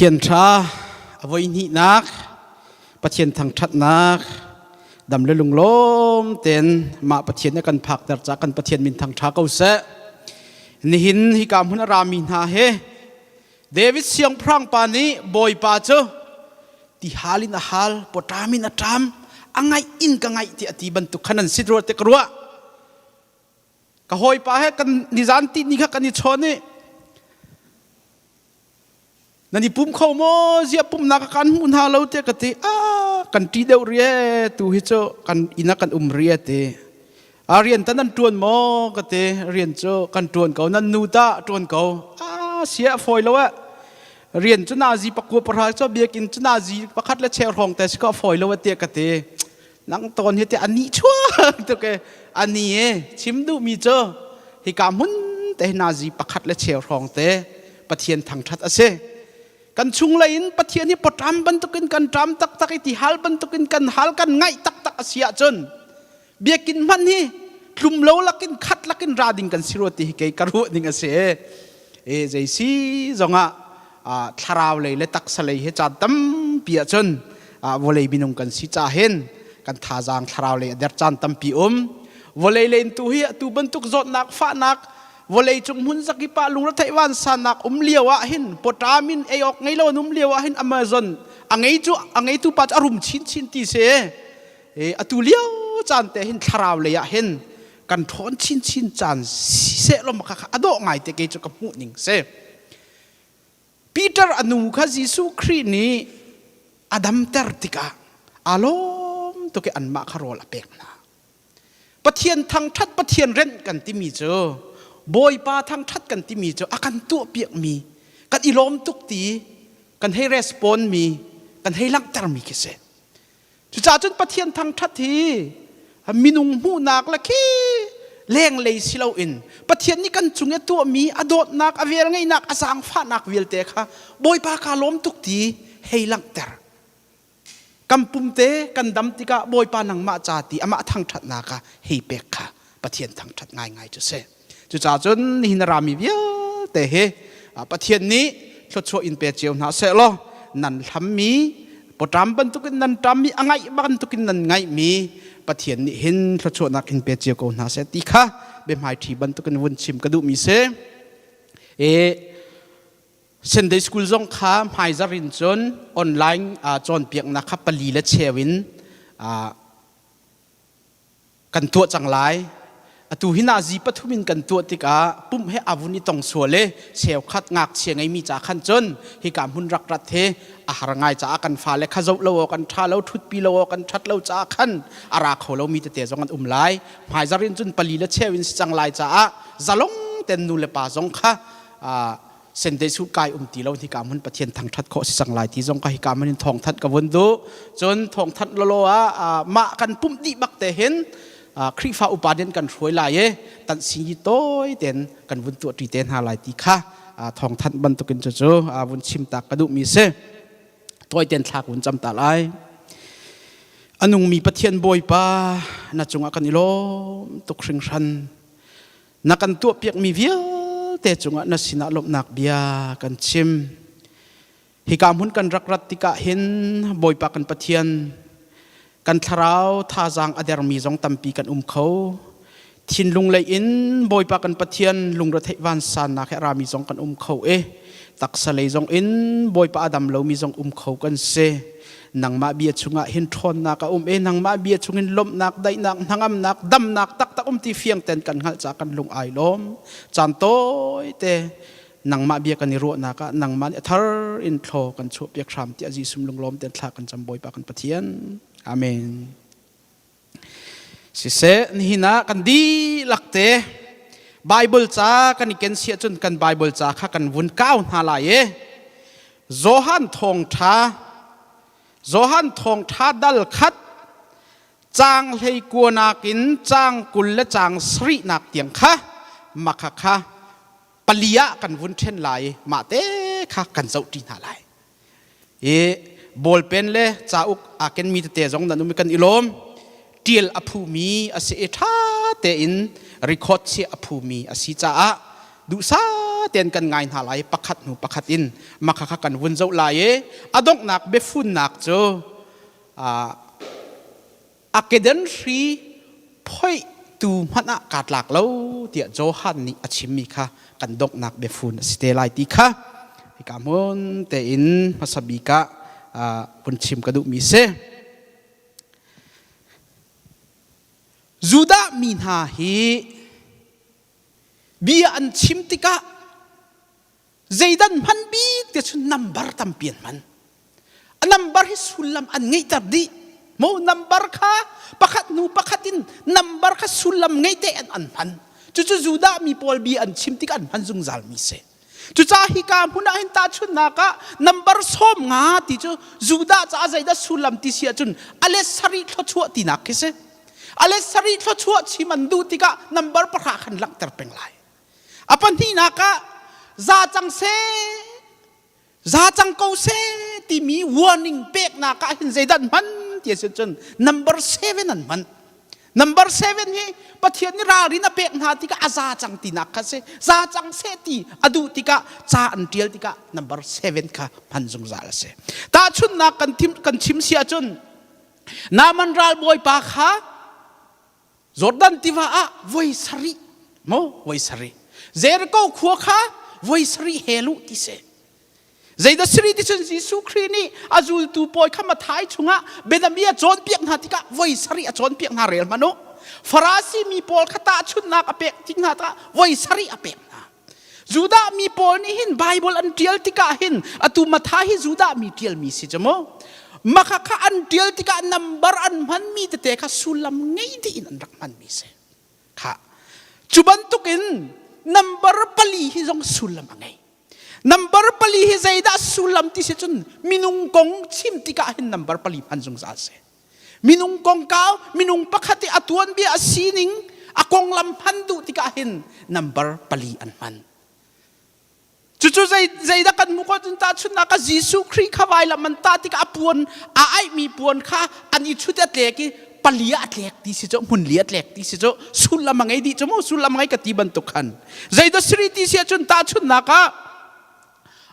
ทียนชาอวัยนินักปะเทียนทางชัดนักดำเลลุงล้มเต็นมาปะเทียนกันผักแต่จากกันปะเทียนมินทางชาเกาเสนิหินฮิกามหุนรามินหาเฮเดวิดเสียงพรางปานี้บอยปาเจติฮาลินฮัลปตามินอัตรามอังไงอินกังไงที่อธิบันตุขนันสิโรเตกรัวกะหอยปาเฮกันนิจานตินิขกันนิชอนี่นั่นนี่ปุ่มเข้าโมเสียปุ่มนักกันมุนหาเราเตะกันทีกันทีเดียวเรียตูฮิโจกันอินักกันเรียเตเรียนตั้งนั้นตรวนโมกันเตเรียนโจกันตรวนเขานั่นนูตาตรวนเขาเสียฟอยแล้วอะเรียนจนาจีปักกัวประหารเจ้าเบียกินจนาจีประคัดและเชลรองแต่สก็ฟอยแล้วเตะกันเตนังตอนเฮเตอันนี้ชัวตัวแกอันนี้ชิมดูมีเจอฮิกามุนแต่นาจีประคัดและเชลรองแต่ปะเทียนทางชัดเสกันชุงเลยนปะเทียนนี่ปดรำบรรทุกินกันรำตักตักที่ฮัลบรรทุกินกันฮัลกันไงตักตักเสียจนเบียกินมันนี่กลุ่มเล่าลักินขัดลักินราดิงกันสิโรติเกยกระรุ่นิ่งเสียใจซีจงทาราวเลยและตักสเลยเฮจัดตั้มเปียจนวอลเลยบินุงกันสิจ่าเห็นกันท่าจางทาราวเลยเดรจันตั้มปีวอลเลยเล่นตัวเฮียตัวบรรทุกจดนักฟ้านักวลัยจงมุนสักิปะลุงรัฐวันสานักเลียวะหินปตามินเออกไงเราเลียวะหินอเมซอนอังไงจูปัจอารมณ์ชินตีเสอตุเลียวจันเตหินทราวเลยะหินกันทอนชินจันเสลมค่ะอดอกไงเตเกจกับมุนิงเสปีเตอร์อนุข้ายิสุครีนี้อดัมเตอร์ติกาอารมณ์ตัวแกอันมาคารอลเปกนะปะเทียนทางทัดปะเทียนเร่นกันที่มีเจอบอยปาทางทัดกันที่มีเจ้าอาการตัวเปียกมีกันอีลมตุกตีกันให้รีสปอนมีกันให้ลักตรมีกิเสจุจ่าจนปะเทียนทางทัดทีมีนุ่งหูนักละขี้เล่งเลยสิเราอินปะเทียนนี่กันจุงเอตัวมีอดดนักอเวรไงนักอสังฟ้านักวิลเตค่ะบอยปาคาลมตุกตีให้ลักตรกำปุ่มเตกันดำติกะบอยปานังมาจาติอามาทางทัดนักให้เปกค่ะปะเทียนทางทัดง่ายจุเสจุจ่าจนหินรามีเบียแต่เฮปะเทียนนี้ชดช่วยอินเปเจียวน่าเสลอนันทำมีปตรามบรรทุกินนันทำมีอังไงบรรทุกินนันไงมีปะเทียนนี้หินชดช่วยนักอินเปเจียวก็น่าเสติค่ะเบมไฮทีบรรทุกินวุ่นชิมกระดูมีเสเเซนเดย์สคูลจงข้าไฮจารินจนออนไลน์จนเปียกนะครับปลีและเชวินกันตัวจังไรตูหินาจีปทุมินกันตัวติกาปุ่มให้อาวุธนี้ต้องสวเลเชลขัดงักเชียงไงมีจากขันจนให้การหุ่นรักรัดเทอาหารง่ายจากกันฟ้าและข้าเจ้าเรากันท่าเราทุดปีเรากันชัดเราจากขันอาราเขาเรามีแต่เตะจงกันไล่หายจารินจนปลีและเชวินจังไล่จากจะลงเต็นนูเลปาจงค่ะเส้นเดสุดกายตีเราที่การหุ่นประเทียนทางทัดโคสิจังไล่ที่จงค่ะให้การมันทองทัดกับวันดูจนทองทัดโลมากันปุ่มดีบักแต่เห็นครีฟ้าอุปาเดนกันช่วยลายตัดสินโต้เด่นกันวุ่นตัวตีเต้นหาลายตีค่ะทองทันบรรทุกินเจ้าวุ่นชิมตากระดูมีเสตัวเต้นทากวุ่นจำตาลายอันนุ่งมีปะเทียนบอยป้าน่าจงอากันนิโลตุกชิงชันนักกันตัวเปียกมีเวียแต่จงอาณสินาลบนักเบียกันชิมฮิกามหุ่นกันรักรัตติกะเห็นบอยป้ากันปะเทียนกันทราวท่าจางอเดรมีจงตัมปีกันเขาทินลุงเลยอินบอยปากันปะเทียนลุงรัฐวันสานนักรามีจงกันเขาตักสเลยจงอินบอยปาอดัมเรามีจงเขากันเสนังมาเบียชุงะหินทอนนักนังมาเบียชุงหินลมนักได้นักนังอัมนักดำนักตักตักที่เฟียงเต็นกันหัลจากกันลุงไอลมจันโตเตนังมาเบียกันนิโรนักนังมาทาร์อินโทกันชวบเบียครามที่อาจีสุมลุงลมเต็นทากันจำบอยปากันปะเทียนอาเมนสิเสนี่นะกันดีหลักเตะไบเบิลจ้ากันอีกเสียจนกันไบเบิลจ้าข้ากันวุ่นก้าวหาลายโจฮันทองท้าดัลคัดจางเลยกัวนักินจางกุลและจางสรีนักเตียงค่ะมาค่ะปลียะกันวุ่นเช่นไรมาเตะค่ะกันเจ้าดีหาลายบอลเป็นเลยจ้าอุกอาเกนมีแต่จงนั้นมีกันอิลมเตียลอภูมีอาศัยท่าเตอินรีคอร์ดเสียอภูมีอาศัยจ้าดูซา เตียนกันไงหาไหลปักขัดหนูปักขัดอินมาขักกันวุ่นเจ้าไหลอดงนักเบฟุนนักโจอาเกเดนรีพ่อยตูมันอากาศหลักแล้วเดี๋ยวโจฮันนี่อาชิมีค่ะกันดกนักเบฟุนสเตไลตีค่ะให้กามุนเตอินมาสบิกะบุญชิมกระดูมีเซจูดามีนาฮีบีอันชิมติกะใจดันมันบีเดี๋ยวชุนนัมบาร์ตั้มเปลี่ยนมันนัมบาร์ให้สุลลัมอันไงตัดดีโมนัมบาร์ค่ะปักขัดนูปักขัดินนัมบาร์ค่ะสุลลัมไงเตอันพันจู่จูดามีพอลบีอันชิมติกะอันพันซุงซัลมีเซจู่จ้าฮิกามุนาหินตาชุนนักะนัมบาร์ส้มงาติจูดาจ้าใจดัสุลลัมติเสียจุนอเลสริทชัวตินักเซอเลสริทชัวชิมันดูติกะนัมบาร์ปะขันหลักเตอร์เป็งไลอปันที่นักะซาจังเซซาจังเขาเซที่มี warning เป็กนักะเห็นใจดันมันเดี๋ยวจน number 7นั่นมัน number 7นี่ปะเทียนนี่รารินาเป็กนาติกะอาซาจังตีนักะเซซาจังเซตีอดูติกะซาอันเดียลติกะ number 7ค่ะพันจงซาลเซตาชุนนักกันชิมเสียจนนามันรัลบอยปาค่ะจอร์แดนติว่าอะไวสรีโมไวสรีเจริโกขัวค่ะไวสรีเฮลุติเซใจดัสรีที่ฉันยิสุครีนี่อาจูลตูปอยข้ามาท้ายชุงะเบดามีจอนเปียกนาติกะไวสรีจอนเปียกนาเรลมานุฟราซีมีปอลขตาชุนนักอเปกทิ้งนาตะไวสรีอเปกนาจูดามีปอลนี่หินไบเบิลอันเดียลติกะหินอตูมาท้ายจูดามีเดียลมีสิจโมมาค่ะอันเดียลติกะนัมบาร์อันมันมีแต่ค่ะสุลัมไงดีอินอันรักมันมีเสค่ะจุบันตุกินนัมบาร์ปลีฮิจงสุลัมไงนัมบาร์ปลีฮิใจดัสุลัมที่เสจนมินุงกงชิมติกะหินนัมบาร์ปลีพันจงซาเสมินุงกงเก้ามินุงปักขัดอตัวนี้อาศีนิงอากงลำพันดูติกะหินนัมบาร์ปลีอันมันจู่ๆใจดักันมุขจนตาชุนนักยิสุครีข้าไว้ละมันตาติกะปวนไอมีปวนข้าอันนี้ชุดเล็กปลีอัดเล็กที่สิจ้ามุนเลียดเล็กที่สิจ้าสุลมังไงดีจ้าโมสุลมังไงกติบันตุกันใจดัสรีที่เสียจนตาชุนนัก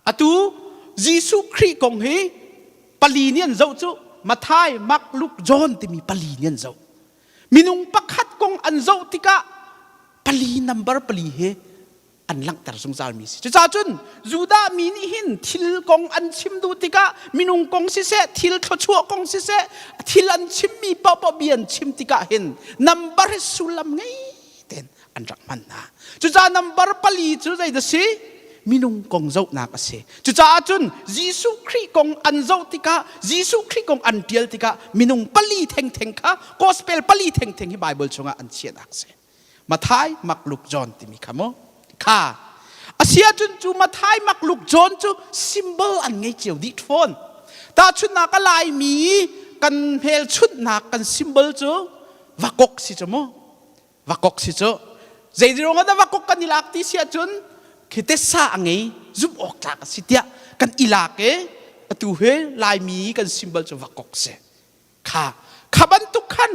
อะตูยิสุครีกงเฮปลีเนียนเจ้าจู่มาทายมักลุกจอนที่มีปลีเนียนเจ้ามินุงปักขัดกงอันเจ้าติกะปลีนัมเบอร์ปลีเฮอันหลังแต่สงสารมีสิจ้าจุนจูดามีนี่หินทิลกงอันชิมดูติกะมินุงกงสิเสทิลขชัวกงสิเสทิลอันชิมมีปะปะเบียนชิมติกะหินนัมบาร์สุลัมไงเต็นอันรักมันนะจ้านัมบาร์ปลีจู่ใจเดสิมินุงกงเจ้านักเสจ้าจุนยิสุครีกงอันเจ้าติกะยิสุครีกงอันเดียลติกะมินุงปลีเทงเทงค่ะกอสเปลปลีเทงเทงที่ไบเบิลชงอันเชียนักเสมาท้ายมักลุกจอนที่มีคำโมค่ะอาเซียจุนจูมาท้ายมักลุกจอนจูซิมเบลอันไงเจียวดิทฟอนตาชุดนักลายมีกันเพลชุดนักกันซิมเบลจูวักกสิจูโมวักกสิจูใจดีรงกันวักกกันอิลักที่เสียจุนคิดแต่สางไงจุบออกจากสิเดียกันอิลักตูเฮลายมีกันซิมเบลจูวักกเสค่ะขับันทุกขัน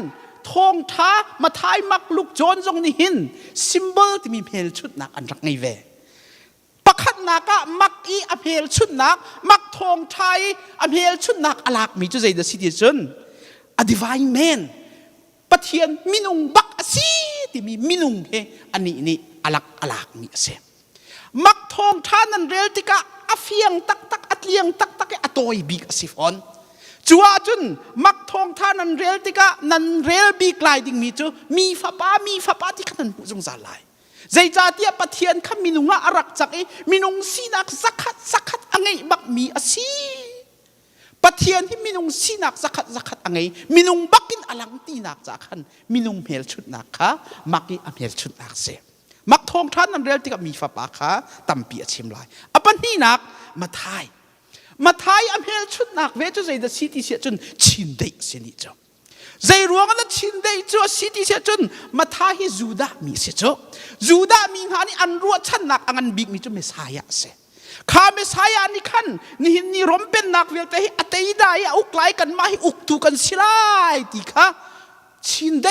ทองท้ามาท้ายมักลุกจอนจงนี่หินซิมเบลที่มีเพลชุดนักอันรักไงเวปักขัดนักมักอีอเพลชุดนักมักทองไทยอเพลชุดนักอลักมีจุดใจเดสิเดียจนอดิวายแมนปะเทียนมินุงบักซีที่มีมินุงเฮอันนี้นี่อลักมีเสมักทองท้านันเรลติกะอเฟียงตักอัดเลียงตักอตอยบิกสิฟอนจัวจุนมักทองท่านันเรลติกะนันเรลบีกลายดิ่งมีจูมีฟ้าป้าที่ขนันผู้จงสาลายใจจ่าเตียปะเทียนข้ามินุงอารักจักมินุงสีนักสักขัดอังไงบักมีอาศีปะเทียนที่มินุงสีนักสักขัดอังไงมินุงบักกินอลังตีนักจากขันมินุงเมลชุดนักค่ะมักกิอเมลชุดนักเสมักทองท่านันเรลติกะมีฟ้าป้าค่ะตั้มเปียชิมลายอปันนี่นักมาทายมาท้ายอเมริชุดนักเวทใจจะสิทธิเสียจนชินได้เสียนี่จ้ะใจรวงนั้นชินได้จ้ะสิทธิเสียจนมาท้ายจูดามีเสียจ้ะจูดามีหานี่อันรัวชันนักอันบิ๊กมีจ้ะเมสายะเสียข้าเมสายะนี่ขันนี่รำเป็นนักเวทแต่อัตย์ได้อุกไลกันมาให้อุกตูกันสิไลตีค่ะ ชินไ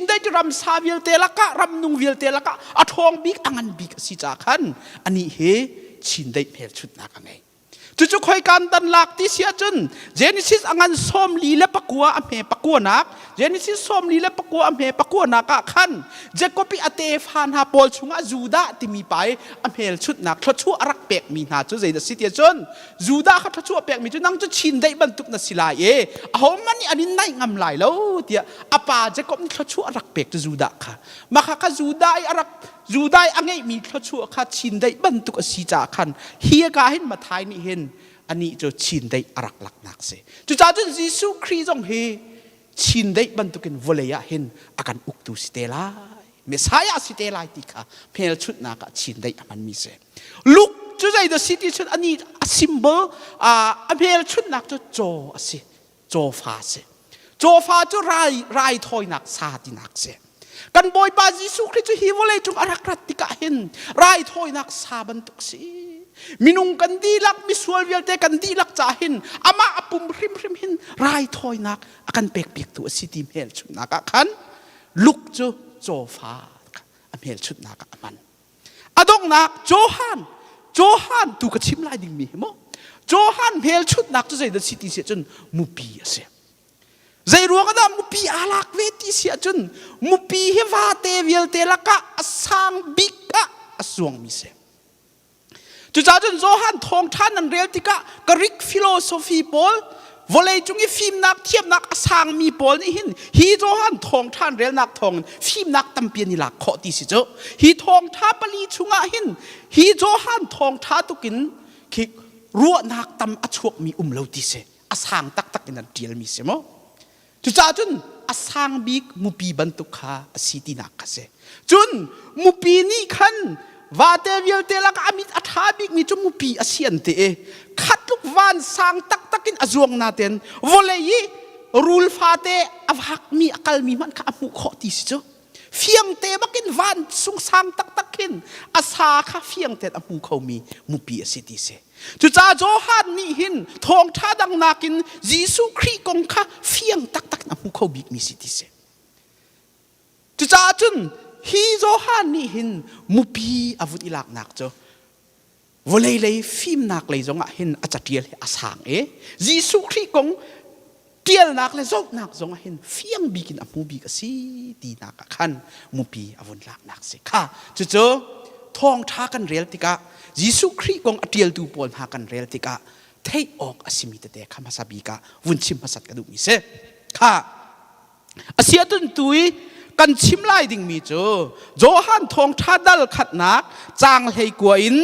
ด้จะรำซาวิลเตลักะรำนุงวิลเตลักะอทองบิ๊กอังันบิ๊กสิจากขันอันนี้เฮชินได้เพลชุดนักไงจุดคอยการดันหลักที่เสียจนเจนิสิสอังันส้มลีและปักกัวอเมปักกัวนักเจนิสิสส้มลีและปักกัวอเมปักกัวนักขันเจก็ปีอเตฟานฮาโปลชุงจูดาที่มีไปอเมลชุดนักทชั่วรักเปกมีนาจุดใจเดสิเตียจนจูดาเขาทชั่วเปกมีจุดนั่งจุดชินได้บรรทุกนัสิลายเอามันนี่อันนี้ไม่งำไหลแล้วเดียอาปาเจก็มีทชั่วรักเปกจะจูดาค่ะมาค่ะจูดารักจูดาอันนี้มีทชั่วค่ะชินได้บรรทุกสิจาขันเฮียกาเห็นมาทายนี่เห็นอันนี้จะชินได้รักหลักนักเสจุดจ้าจุดยิสุคริสต์จงเฮชินได้บรรทุกันวลัยเห็นอาการอุกตุสเตลายเมสายาสเตลายติค่ะเพลชุดนักชินได้มันมีเสลุกจุดใจเดสิติชุดอันนี้ซิมเบอร์เพลชุดนักจะโจสิโจฟ้าเสโจฟ้าจะไรทอยนักซาตินักเสกันบอยบายิสุคริสต์ฮิวเลจงอารักรัติกาเห็นไรทอยนักซาบรรทุกสิมินุงกันดีลักมิสวลเวลเตกันดีลักจ่าหินอามาอปุมริมหินไรทอยนักอากันเปกเปียกตัวสิติมเฮลชุดนักขันลุกโจฟ้าอเมลชุดนักมันอดงนักโจฮันตูกระชิมลายดิ่งมีมั้งโจฮันเฮลชุดนักจะใส่เดสิติเสียจนมุปีเสียใจรัวก็ได้มุปีอาลักเวทีเสียจนมุปีเฮวาเตเวลเตลักะสังบิกะสวงมิเสียจุดจ้าจนโจฮันทองท่านนันเรียลติกะกริกฟิโลโซฟีบอลวอลเลย์จุงอีฟิล์มนักเทียบนักสางมีบอลนี่หินฮีโจฮันทองท่านเรียลนักทองฟิล์มนักตั้มเปียนิลักขอตีสิเจ้าฮีทองท่าปลีชุงะหินฮีโจฮันทองท่าตุกินคิกรัวนักตั้มอชวกมีเลวตีเสอสางตักนันเดียลมีเสมอจุดจ้าจนอสางบิกมุปีบรรทุกขาสิตินักเสจุนมุปีนี่ขันว่าเตวิลเตลักอามิตอาทาบิกมีจมูปีอาเซียนเตขัดลูกวันสังตักกินอาจวงนาเตนวอลเลยรูลฟาเตอวักมีอักลมีมันข้ามุขติสิจ้าเฟียงเตบักินวันสุงสังตักกินอาสาข้าเฟียงเตอมุเขามีมุปีอาสิติเสจุจ้าโจฮันนี่หินทองท่าดังนากินยิสุครีกงข้าเฟียงตักอมุเขาบิกมีสิติเสจุจ้าจุนฮีโจฮันนี่หินมุปีอาวุธอิลักนักจ้ะวเลยฟิล์มนักเลยจงอ่ะหินอาจจะเดียลอาสางยิสุคริกงเดียลนักเลยจงนักจงอ่ะหินเฟียงบิกินอามุบิกสิดีนักขันมุปีอาวุธลักนักสิค่ะจ้ะทองท่ากันเรียลติกะยิสุคริกงเดียลตูปอลหากันเรียลติกะเทออกอาศิมิตเตะข้ามาซาบิกะวุ่นชิมมาสัตกระดูกมิเสค่ะอาเซียตุนตุยกันชิมไล่ดิ่งมีจูโจฮันทองท่าดัลขัดนักจางเฮกวอิน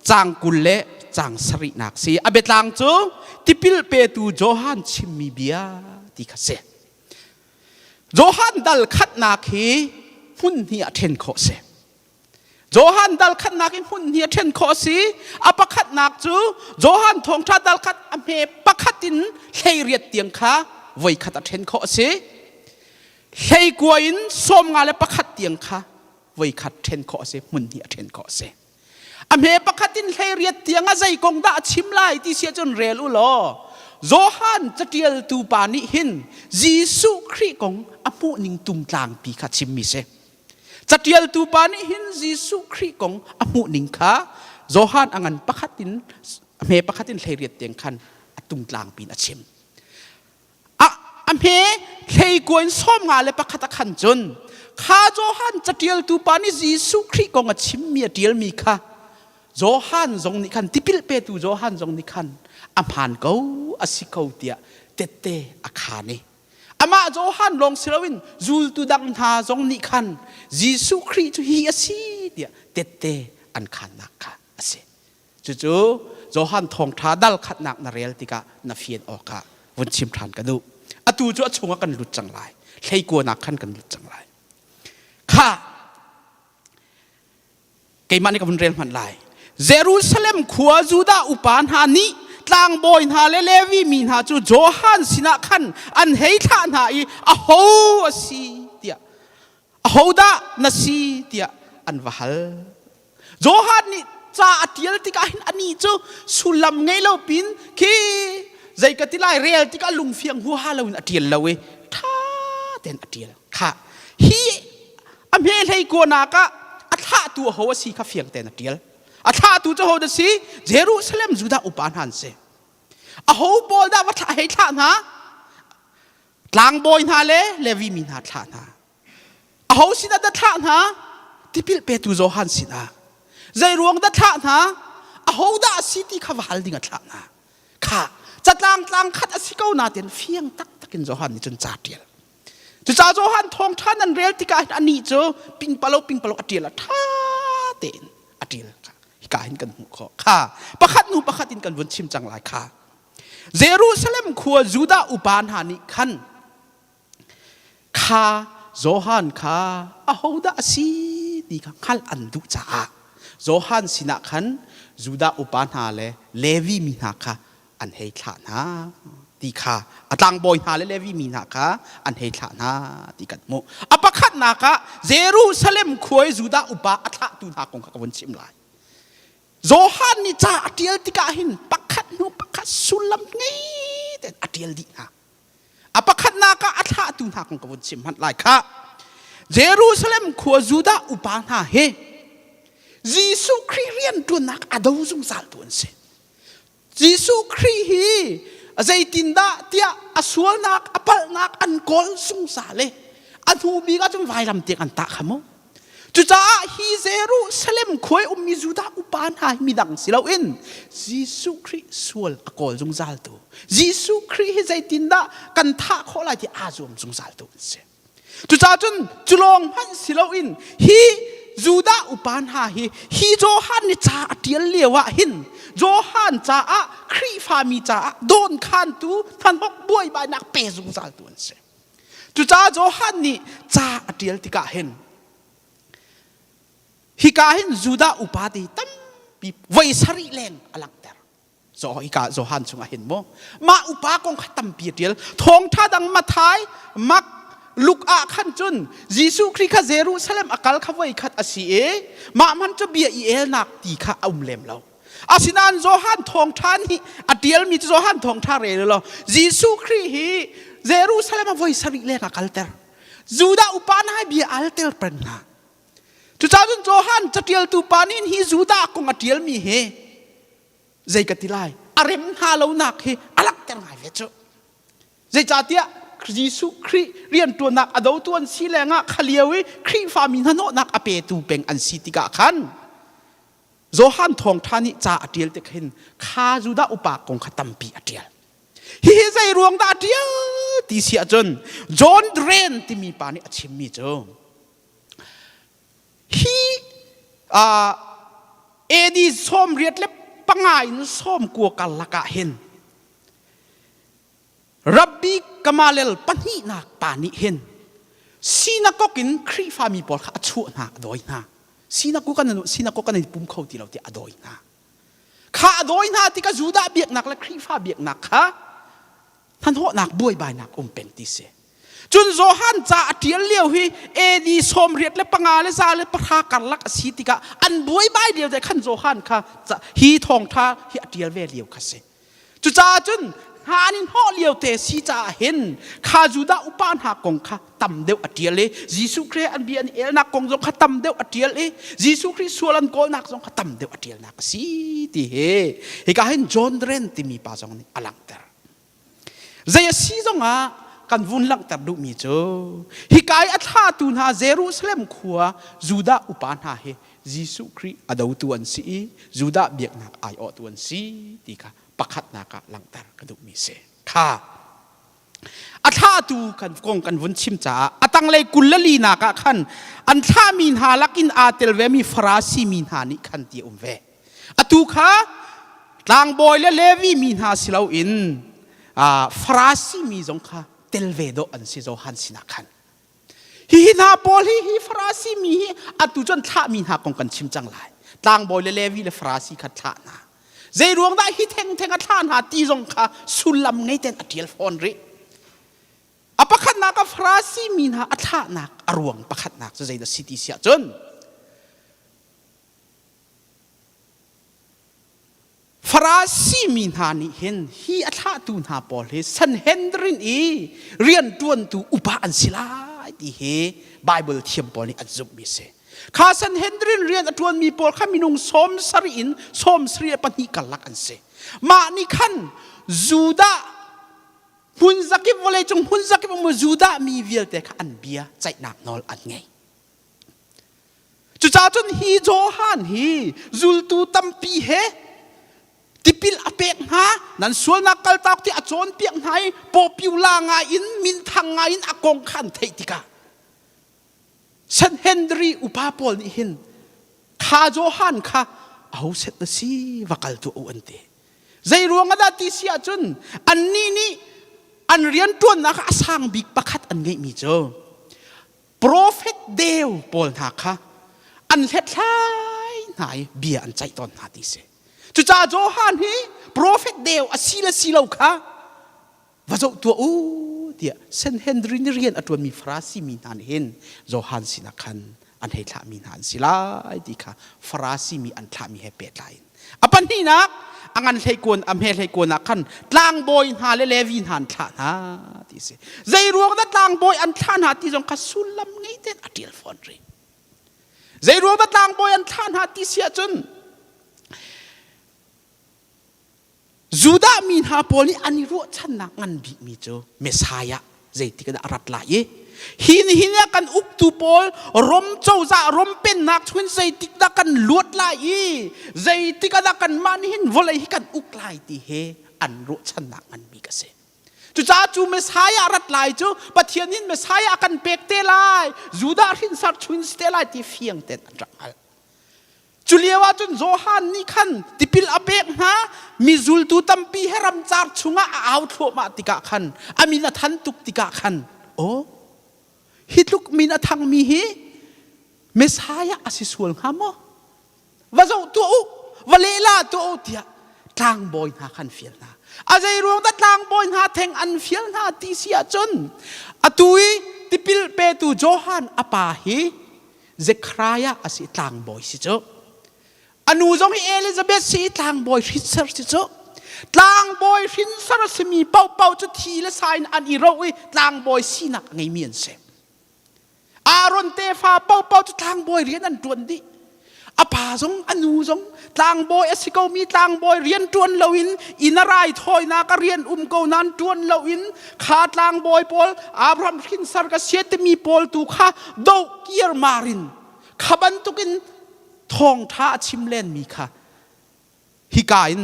จางกุลเละจางสรินักสีอเบตลังจูติปิลเปตูโจฮันชิมมีเบียติคาเซโจฮันดัลขัดนักฮีหุ่นเนียเทนโคเซโจฮันดัลขัดนักฮีหุ่นเนียเทนโคสีอปะขัดนักจูโจฮันทองท่าดัลขัดอเมปะขัดินเฮเรียดเตียงขาไว้ขัดเทนโคสีเฮกวอินสมงาเลปะขัดเตียงค่ะไว้ขัดเทนขอเสมุนเหียเทนขอเสอเมปะขัดตินเฮเรียเตียงอะไรกงดาชิมไลที่เสียจนเรลุลอโจฮันจะเดียลตูปานิหินยิสุคริกงอมุนิงตุมกลางปีขัดชิมมิเสจะเดียลตูปานิหินยิสุคริกงอมุนิงค่ะโจฮันอังันปะขัดตินอเมปะขัดตินเฮเรียเตียงคันตุมกลางปีนัดชิมอเมเฮกวนส้มงาเลปะขัดขันจนข้าโจฮันจะเดียลตูปานิยิสุคริกงชิมเมียเดียลมีค่ะโจฮันจงนิคันติปิลเปตูโจฮันจงนิคันอัมพันเขาอาศิเขาเตียเตเตอาคานีอามาโจฮันลงเซลวินจูลตูดังนาจงนิคันยิสุคริจูฮีอาศิเตียเตเตอันขันนักค่ะอาศิจู่โจฮันทองท่าดัลขัดนักนาเรลติกานาเฟียนออกค่ะวันชิมทานกันดูอตูจ้าชงกันหลุดจังไรใครกลัวนักขันกันหลุดจังไรค่ะเกี่ยมันนี่กับวันเรียนมันไรเยรูซาเล็มขัวจูดาอุปานหานี้ต่างบอยหาเลวีมีหาจูโจฮันสินะขันอันเฮท่านหาอีอะโฮสีเตียอะโฮดานาสีเตียอันวะฮัลโจฮันนี่จ้าอัติยัลติกาหินอันนี้จูสุลัมไงเราปินคีใจกติลายเรียลติกาลุงเฟียงหัวฮาลาวินอัติยัลเราเวท่า เต็นอเดียลค่ะฮีอเมริกานักอัฐาตัวหัวสีข้าเฟียงเต็นอเดียลอัฐาตัวจะหัวดสีเยรูซาเล็มจุดาอุปานหันเซอหัวบอลดาวัฒน์ให้ท่านะกลางบอยนาเลวีมินาท่านะอหัวสินาดท่านะที่พิลเปตุโจฮันสินาใจรวงดท่านะอหัวดาสิที่ข้าวหัลดิ่งท่านะค่ะจัดลางขัดอสิเก้านาเตียนเฟียงตักกินโจฮันนี่จนจ่าเดียลจุจ่าโจฮันทองท่านันเรียลที่กายอันนี้โจปิงปะโลอเดียลท่าเต็นอเดียลค่ะฮิกาหินกันหุขอค่ะประคัดนูประคัดอินกันวนชิมจังหลายค่ะเยรูซาเล็มขัวยูดาอุปานหานิคันค่ะโจฮันค่ะอาหูดาสีดีค่ะขัลอันดุจ่าโจฮันสินะคันยูดาอุปานหาเลวีมินาค่ะอันเฮทานาดีค่ะตังบอยหาเลวีมีนาค่ะอันเฮทานาดีกันโมอปะขัดนาค่ะเยรูซาเล็มควยยูดาอุปาอัฐตุนากงขวันชิมลายโจฮันนี่จ่าอดียลติกาหินปะขัดนูปะขัดสุลัมงี้แต่อดียลดีนะอปะขัดนาค่ะอัฐตุนากงขวันชิมหันลายค่ะเยรูซาเล็มควยยูดาอุปาหาเฮยิสุคริเรียนตัวนักอดาวซุงซาลตัวนี้ยิสุคริฮีใจตินดาเตียอสวลนักอปัลนักอันกอลสุงสาเลอันหูบีก็จงไวลำเตียกันตาขโมจุจ้าฮีเซรูซาเล็มควยมิจูดาอุปานหามีดังสิเราอินยิสุคริสวลอกอลสุงซาลตัวยิสุคริฮีใจตินดากันท่าข้อไรที่อาจวมสุงซาลตัวเสียจุจ้าจนจุลองฮันสิเราอินฮีจูดาอุปานหาฮีโจฮันนี่จ่าเดียลเลียวะหินโจฮันจ่าครีฟามีจ่าโดนขันตูท่านบอกบวยบายนักเปซุงซาลตัวนี้จุจ้าโจฮันนี่จ่าเดียลติกาเห็นฮิกาเห็นจูดาอุปาดีตั้มปีไวสริเลงอลังเตอร์โจฮิกาโจฮันสุงเห็นโมมาอุปากงขัดตั้มปีเดียลทองท่าดังมาท้ายมักลูกอาขันจุนยิสุคริข้าเยรูซาเล็มอากาลข้าไว้ขัดอาศีเอมามันจะเบียอีเอลนักตีข้าอุ้มเล็มเราอาศินันโจฮันทองท่านี่อดียลมีโจฮันทองท่าเรลเรายิสุคริฮีเยรูซาเล็มเอาไว้สริเลงอากาลเตอร์จูดาอุปานาให้เบียอัลเตอร์เป็นนะจุดจ้าจุนโจฮันจะเดียลตูปานินฮีจูดากงอดียลมีเฮใจกติไลอาริมฮาโลนักเฮอลักเตอร์ไงเวชใจจ่าเตียยิสุคริเรียนตัวนักอดาวตัวสีแรงะขลียวิคริฟามินโนนักอเปตูเป็นอันสิติกะขันโจฮันทองท่านิจ่าอเดียลเด็กเห็นข้าจูดาอุปากงขตัมปีอเดียลฮีใจรวงดาเดียลตีเสียจนจอนเรนที่มีปานิอชิมมีเจ้าฮีเอดีส้มเรียดเล็บปังไงส้มกัวกัลละกะเห็นรับบีกมาเลลปัญญนักปานิเห็นสีนักก็กินครีฟามีบอลข้าชั่วนักดอยนะสีนักก็กันปุ่มเขาที่เราที่อดอยนะข้าดอยนะที่ก็จูดาเบียกนักและครีฟาเบียกนักค่ะท่านหัวนักบวยบายนักเป็นติเสจุนโจฮันจ่าเทียนเลี้ยวฮีเอดีสมเรียดและปังอาเลซาและประทากันลักสีติกะอันบวยบายเดียวแต่ขันโจฮันค่ะจะฮีทองท่าฮีเทียนเวเลียวค่ะเสจุจ่าจุนหานินห่อเลียวเตสีจ่าเห็นข้าจูดาอุปานหากงข้าตำเดียวอเดียลเลยยิสุคริอันเบียนเอลนักกงจงข้าตำเดียวอเดียลเลยยิสุคริส่วนกอลนักจงข้าตำเดียวอเดียลนักสีที่เฮก็เห็นจอนเรนที่มีป้าจงนี่อลังเตอร์ใจสีจงกันวุ่นลังเตอร์ดูมีโจฮิกายอัฐาตุนหาเยรูซาเล็มขัวจูดาอุปานหาเฮยิสุคริอดาวตัวสีจูดาเบียกนักไอออตัวสีที่ค่ะประคัดนักลังเตอร์กระดูกมีเสค่ะอัฐาตูกันกงกันวุ่นชิมจ่าอัตังเลยกุลลลีนักขันอันท่ามินหาลักินอาเตลเวมีฟราซีมินหานิขันตีเวอตูค่ะต่างบอยและเลวีมินหาสิลาอินฟราซีมีจงค่ะเตลเวโดอันสิโจฮันสินักขันฮีนาบอลฮีฟราซีมีอตูจนท่ามินหากงกันชิมจังไลต่างบอยและเลวีและฟราซีขัดท่านาใจรวงได้ฮิเทงเทงท่านหาตีจงค่ะสุลัมไงเต็นอเดียลฟอนริอปะขัดนักฟราซีมีนาอัฐานักอรวงปะขัดนักจะใจดัสิติเสียจนฟ ราซีมีนานิเห็นฮีอัฐาตูนาปอลเฮสันเฮนดรินอีเรียนตวนตูอุปาอันศิลาดีเฮไบเบิลเทียมปอนี่อัจจุบิเซข้าสันเฮนดรินเรียนอัตวนมีปอลข้ามีนุงสมสรินสมสรีปันหิกัลลักอันเซมานิคันจูดาพุนสักิบวเลจงพุนสักิบมือจูดามีเวียลแต่ข้าอันเบียใจหนักนอลอันไงจุจ้าจนฮีโจฮันฮีจูลตูตัมปีเฮติปิลอเปกฮะนั่นส่วนนักกัลตากที่อจอนเปียงไห้ปอปิวลางาอินมินทางาอินอากงขันเทติกาฉันเฮนดรีอุปาปอลนี่เห็นข้าโจฮันข้าเอาเสร็จสิวักลตัวอันเตใจรวงกันที่เสียจนอันนี้นี่อันเรียนตัวนักสร้างบิ๊กปักขัดอันไงมีเจ้าโปรเฟตเดวปอลนักข้าอันเล็ดไล่ไหนเบียอันใจตอนหาที่เสจุจ้าโจฮันฮีโปรเฟตเดวอสิลสิลาวข้าว่าเจ้าตัวอู้เดียเซนเฮนดรินเรียนอัตวันมีฟราซีมีนานเห็นโจฮันสินักขันอันให้ทามีนานสิลาดีค่ะฟราซีมีอันทามีให้เป็ดไลน์อปันนี่นักอันให้กวนอันให้กวนนักขันตลางบอยหาเลวินหันทานาที่เสใจรวงนั้นตลางบอยอันทานาที่จงคัสุลลัมไงเด่นอดีลฟอนรีใจรวงนั้นตลางบอยอันทานาที่เสียจนจูดามีนาโปลีอันนี้รู้ฉันนักงันบิมีโจเมสายะใจที่กันอารัดลายหินกันอุกตูโปลรมโจจะรมเป็นนักทวินใจที่กันลวดลายใจที่กันมันหินวลัยกันอุกลายที่เฮอันรู้ฉันนักงันบิกเสจูจ้าจูเมสายะรัดลายจูปะเทียนินเมสายะกันเปกเตลายจูดาหินสัตทวินสเตลายที่เฟียงเต็นอันรักฮัลจุเลียว่าจนโจฮันนี่ขันติปิลอเบกนะมีจุลตูตัมปีเฮรัมจาร์ชุงะเอาทั่วมาติกะขันอามินาทันตุกติกะขันโอ้ฮิตลุกมินาทังมีฮีเมสายะอาศิสวลฮามอว่าเจ้าตัวอุว่าเลล่าตัวอุเดียทางบอยนาขันเฟียลนาอาใจรวงตัดทางบอยนาแทงอันเฟียลนาที่เสียจนอตุยติปิลเปตูโจฮันอปาฮีเซครายะอาศิทางบอยสิเจ้าอนุจงให้เอลิซาเบธสีทางบอยรินเซอร์สิเจ้าทางบอยรินเซอร์สมีเป่าจุดทีและสายอันอีโรวิทางบอยสีนักไงเมียนเซอารอนเตฟ้าเป่าจุดทางบอยเรียนอันตวนดิอภาจงอนุจงทางบอยเอสโกมีทางบอยเรียนตวนเลวินอินารายทอยนักเรียนโกนันตวนเลวินขาทางบอยปอลอับรามรินเซอร์ก็เสียตมีปอลตุข้าโดเกียร์มารินขบันตุกินทองท้าชิมเล่นมีค่ะฮิกาอิน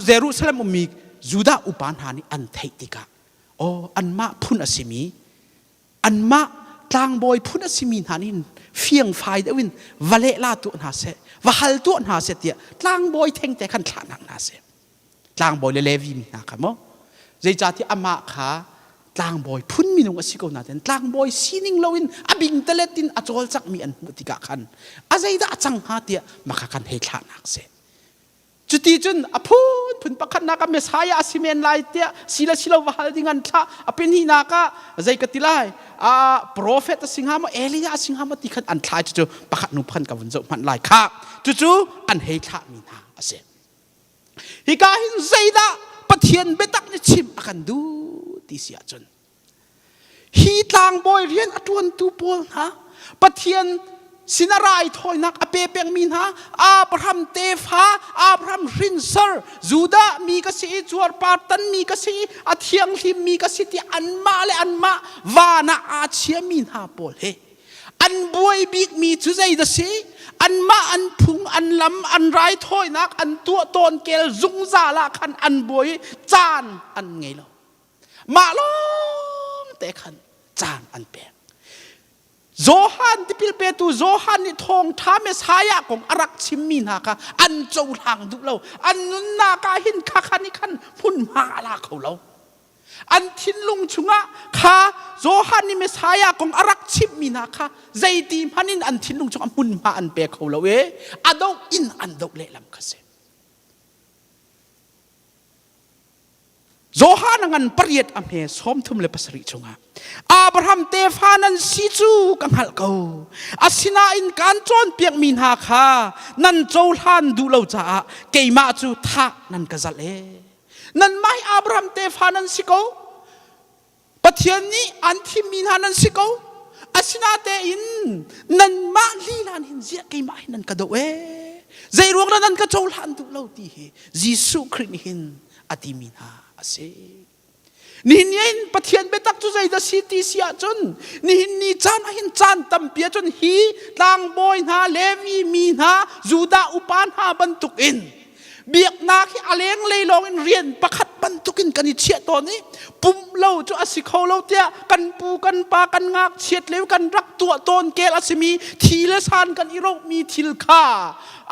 เยรูซาเล็มมีจูดาอุปานหานิอันเทติกะโออันมาพุนอสิมีอันมาทางบอยพุนอสิมีหานินเฟียงไฟเดวินวาเลลาตัวนาเซวาฮัลตัวนาเซเตียทางบอยเทงแต่ขันขานังนาเซทางบอยเลวีมีนะครับมั้งใจจ่าที่อามาขาทางบอยพุ่นมีนงอสิโกนาเดนทางบอยซีนิงลวินอบิงเตเลตินอจอลจักมีอันมุติกะขันอาใจดาจังหาเตียมาขันเฮขานักเซจุดที่จุนอพูดพุ่นปักขันนักเมสายาสิเมนไลเตียศิลวาฮัลดิงันท่าอเป็นหินักใจกติไลโปรเฟตสิงหามเอลียาสิงหามติขันอันทายจุดปักขันนุพันกับวันจบมันไลค่ะจุดอันเฮขามีนาเซฮิกาหินใจดาปะเทียนเบตักนี่ชิมอากันดูที่เสียจนฮีทางบอยเรียนอตวนตูปอลนะปะเทียนสินารายทอยนักอเปเปงมีนะอับราฮัมเตฟาอับราฮัมรินเซอร์จูดามีกษีจวร์ปาตันมีกษีอเทียงทิมมีกษีที่อันมาเลอันมาวานาอาเชียมีนาปอลเฮอันบวยบิกมีจุใจดสีอันมาอันพุงอันลำอันไรทอยนักอันตัวตนเกลจุงซาลาคันอันบวยจานอันไงล่ะมาลงแต่ขันจานอันแปลงโจฮันที่พิลเปตูโจฮันนี่ทองท้าเมสายะของอารักชิมมีนาคาอันโจทางดุเราอันนุนนาคาหินคาคันนี่ขันพุ่นมาลาเขาเราอันทินลุงชุงะคาโจฮันนี่เมสายะของอารักชิมมีนาคาใจตีพันินอันทินลุงชุงะพุ่นมาอันเปเขาเราอดอกอินอันดอกเล่ลำคาเซ โจฮานังันปริยดอเมสอมทุมเลปัสริชงาอับราฮัมเตฟานันซิจูกังฮัลกูอาสินาอินการจอนเปียกมินฮาคานันโจฮันดูเลาจ้าเกยมาจูทานันกะจัลเลนันไม่อับราฮัมเตฟานันสิโกปะเทียนนี้อันที่มินฮานันสิโกอาสินาเตอินนันมาลีลานหินเสียเกยมาหินันกะโดเอใจรวงนันกะโจฮันดูเลาตีเฮยิสุครินหินอติมินฮาอาเซนี่เนี่ยปะเทียนเบตักจุใจจะสิติเสียจนนี่จานหินจานตั้มเปียจนฮีลางบอยนาเลวีมีนาจูดาอุปานหาบรรทุกอินเบียกนาที่อเลงเลยลองเรียนประคัดบรรทุกินกันเชียตอนนี้ปุ่มเล่าจะอสิเขาเล่าเตี้ยกันปูกันปากันงากเชียดเลวกันรักตัวตนเกลอสิมีทีละสานกันอีโรมีทิลคา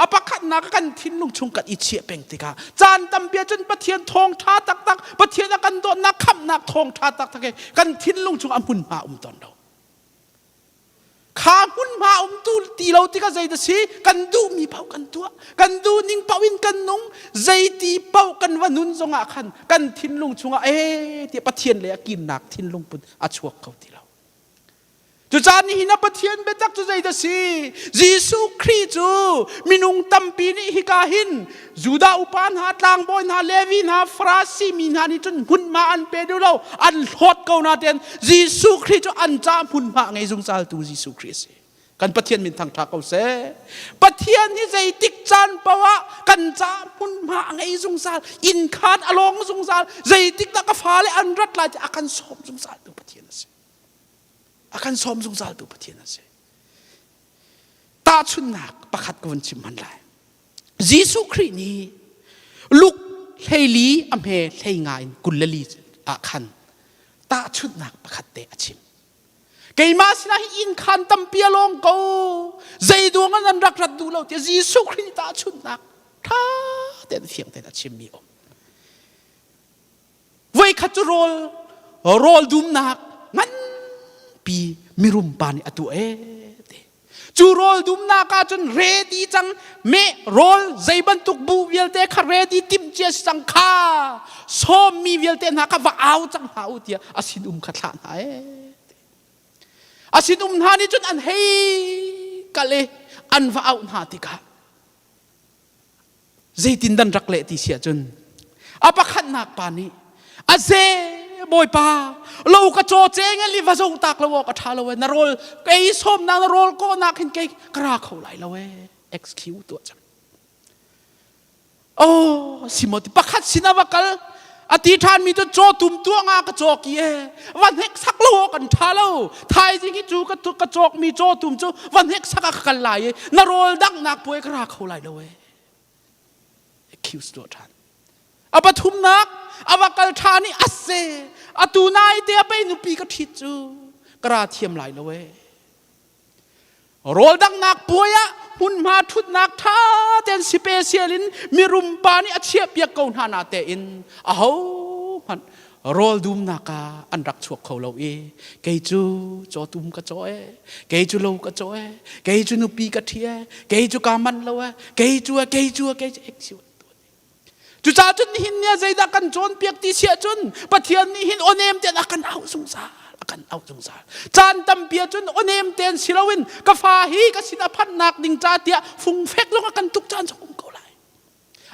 อปะขัดนักกันทิ้นลงชงกันอิเชียเป็งติกาจานตำเบียจนปะเทียนทองท้าตักตักปะเทียนกันโดนนักขำนักทองท้าตักตักกันทิ้นลงชงอัมพุนมาตอนเราข้าหุ่นมาตูตีเราติกาใจจะสิกันดูมีเป่ากันตัวกันดูนิ่งเป่าวินกันนงใจตีเป่ากันวันนุนจงอาคันกันทิ้นลงชงเที่ปะเทียนเลยกินหนักทิ้นลงปุ่นอาชวกเขาตีเราจุจานี่หินาปะเทียนเบตักจุใจจะสิยิสุคริสต์มินุงตัมปีนี่ฮิกาหินจูดาอุปานหาตางบอยหาเลวินหาฟราซีมินหานี่จนหุ่นมาอันเปดูเราอันฮอดเกานาเตียนยิสุคริสต์อันจามหุ่นมาไงจงซาลตูยิสุคริสต์กันปะเทียนมินทางทักเอาเสปะเทียนนี่ใจติกจันปะวะกันจามหุ่นมาไงจงซาลอินคาดอลองจงซาลใจติกตะกฟ้าเลยอันรัดลายจะอากันสมจงซาลตูปะเทียนเสakan som sung sal tu pathian ase ta chun nak pakhat ko chim man lai jisu khri ni luk heili amhe hleinga in kulali akhan ta chun nak pakhat te achim keima sina hi in khan tam pialong ko zaidung an rak rat du lo te jisu khri ni ta chun nak tha te thiang te achim mi om voi khat rol dum nak manปีมิรุมปานิอตุเอจูโรลดุมนาคาจนเรดีจังเมโรลใจบรรทุกบูเวลเตคาเรดีติมเจสจังคาส้มมีเวลเตนักว่าเอาจังหาอุตยาอาศินุมขัดหาอาศินุมหานี่จนอันเฮกะเลอันว่าเอาหาติกาใจตินดันรักเละติเสียจนอาปะขันนักปานีอาเซบอยป้าเรากระโจเจงลิวาจงตักเรากระทาเราเวนารอลไอ้ส้มนารอลก็นักเห็นไก่กระเขาไหลเราเอ็กซ์คิวตัวจังโอ้สิมติปักขัดสินาบักลอธิษฐานมีตัวโจตุ่มตัวงากระโจกี้วันเฮกสักโลกันทาเราไทยจริงที่จูกระโจกมีโจตุ่มจูวันเฮกสักกันไหลนารอลดังนักป่วยกระเขาไหลเราเอ็กซ์คิวตัวทันอปทุมนักอวกาศธานีอัศเซอตูนายเตียไปนุปีก็ทิจูกระเทียมไหลละเวโรลดังนักป่วยหุ่นมาทุดนักท่าเต็นสิเปเซียลินมีรุมปานีอาเชียเปียกเกาหนาเตอินอ้าวมันโรลดุมนักอันรักชวกเขาเราเกยจูจอตุมกระจอยเกยจูเรากระจอยเกยจูนุปีกระเทียเกยจูกามันเราเกยจูเอ็กซิวจุจ้าจนหินเนี่ยใจดักกันจนเปียกตีเสียจนปะเทียนนี่หินโอเนมเตียนอากันเอาสงสารอากันเอาสงสารจานตำเปียจนโอเนมเตียนศิลวินกฟ้าฮีกสินพันนักดิ่งจ่าเตียฟุงเฟกลงอากันทุกจานสงเกาไหล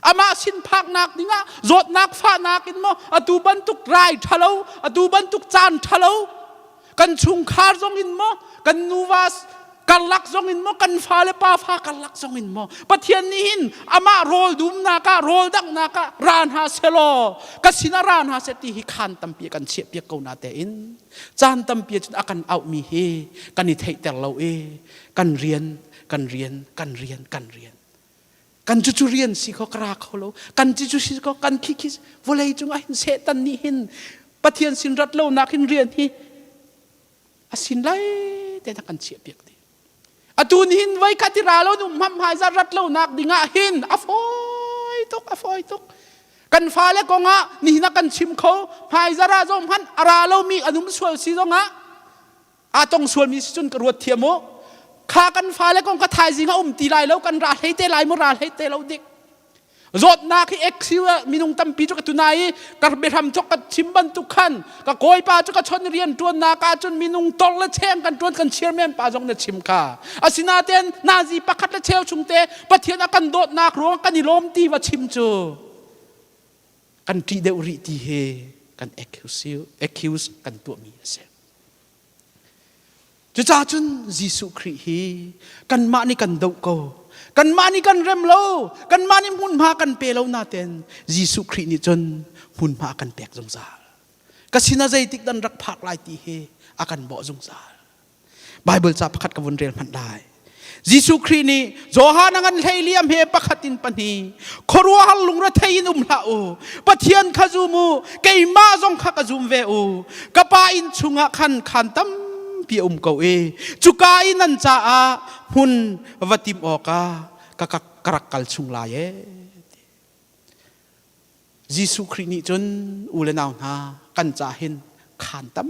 อามาสินพักนักดิ่งอ่ะรถนักฟ้านักอินโมอตูบันทุกไรทะเลาอตูบันทุกจานทะเลากันชุงคาร์จงอินโมกันนูวาสกันลักจงอินโมกันฟ้าเลป้าฟ้ากันลักจงอินโมปะเทียนนี่หินอามาโรลดุมนาการโรลดังนาการานหาเซโลกัสินารานหาเซติฮิคันตัมเปียกันเชียเปียกเกานาเตอินจานตัมเปียจนอากันเอามีเฮกันนิเทศแต่เรากันเรียนกันจุเรียนสิเขากราเขาเรากันจุสิเขากันคิดวอลเลยจงไอ้เซตันนี่หินปะเทียนสินรัดเรานักหินเรียนที่อาสินไลแต่นักกันเชียเปียกอตูนหินไว้คัติราเราหนุ่มหายจารัดเรานักดิ่งหินอฟอยตุกกันฟ้าเล็กกงะนี่นักกันชิมเขาหายจาราจงพันอาราเรามีอนุมส่วนสีจงะอาตงส่วนมีจุนกระวดเทียมโมข้ากันฟ้าเล็กกงกระทายสิงะตีลายแล้วกันราให้เตลายมราให้เตเราเด็ก rốt na khi exil minung tampi cho cái tu này cả bê tham cho cái chim ban tu khăn cả coi pa cho cái chọn riêng tuôn na cả chọn minung tol la chém kan tuôn kan chairman pa jong na chim kha asina ten nazi pakhat la cheu chung te pathian akan dot na ruang kan ni lom ti wa chim chu kan ti deu ri ti he kan accuse kan tu mi se chu cha chun Giêsu Christ hi kan ma ni kan dau ko kan mani kan rem lo kan mani mun ma kan pe lo na ten Giêsu Christ ni chon mun ma kan pek jong za kasina zai tik dan rak phak lai ti he akan bo jong za Bible cha pakhat ka vun rel man dai Giêsu Christ ni Johan angan leiliam he pakhatin pani khorwa hal lungra thein la o pathian khazumu keima jong kha ka zum ve o kapa in chunga khan tam pi ko e chuka in an cha a hun vatim oka ka karakal chung la ye Giêsu Christ ni chun ulenaw na kan cha hin khan tam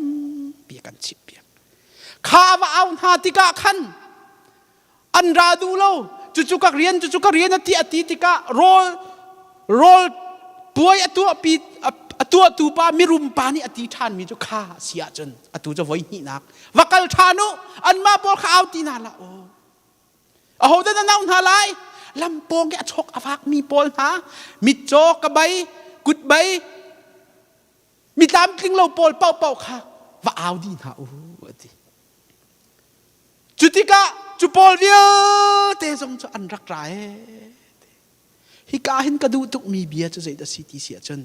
pi kan chip pi kha wa aw na tika khan an ra du lo chu ka rian ati tika rol puai atu tu pa mirum pa ni ati than mi chu kha sia chun atu cho voi ni nak wakal thanu an ma pol kha aw ti na la o a ho da na na lai lampong ke achok avak mi pol ha mi cho ka bai kut bai mi tam kling lo pol pau kha wa aw di na o ati chutika chu pol via te jong cho an rak rai hi ka hin ka du tuk mi bia cho zai da city sia chun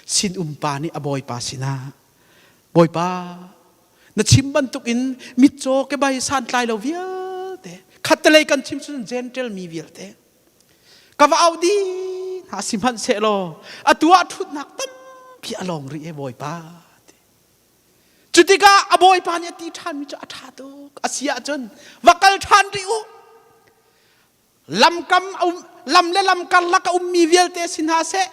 sin pa ni aboy pa sina boy pa na chimban tuk in mit cho ke bai san tlai lo via te khatlei kan chim sun gentle mi vil te ka wa audi ha simhan se lo atua thut nak tam pi along ri e boy pa chutika aboy pa ni ti than mi cho atha to asia chon wakal than ri u lam le lam kan la ka mi vil te sin ha se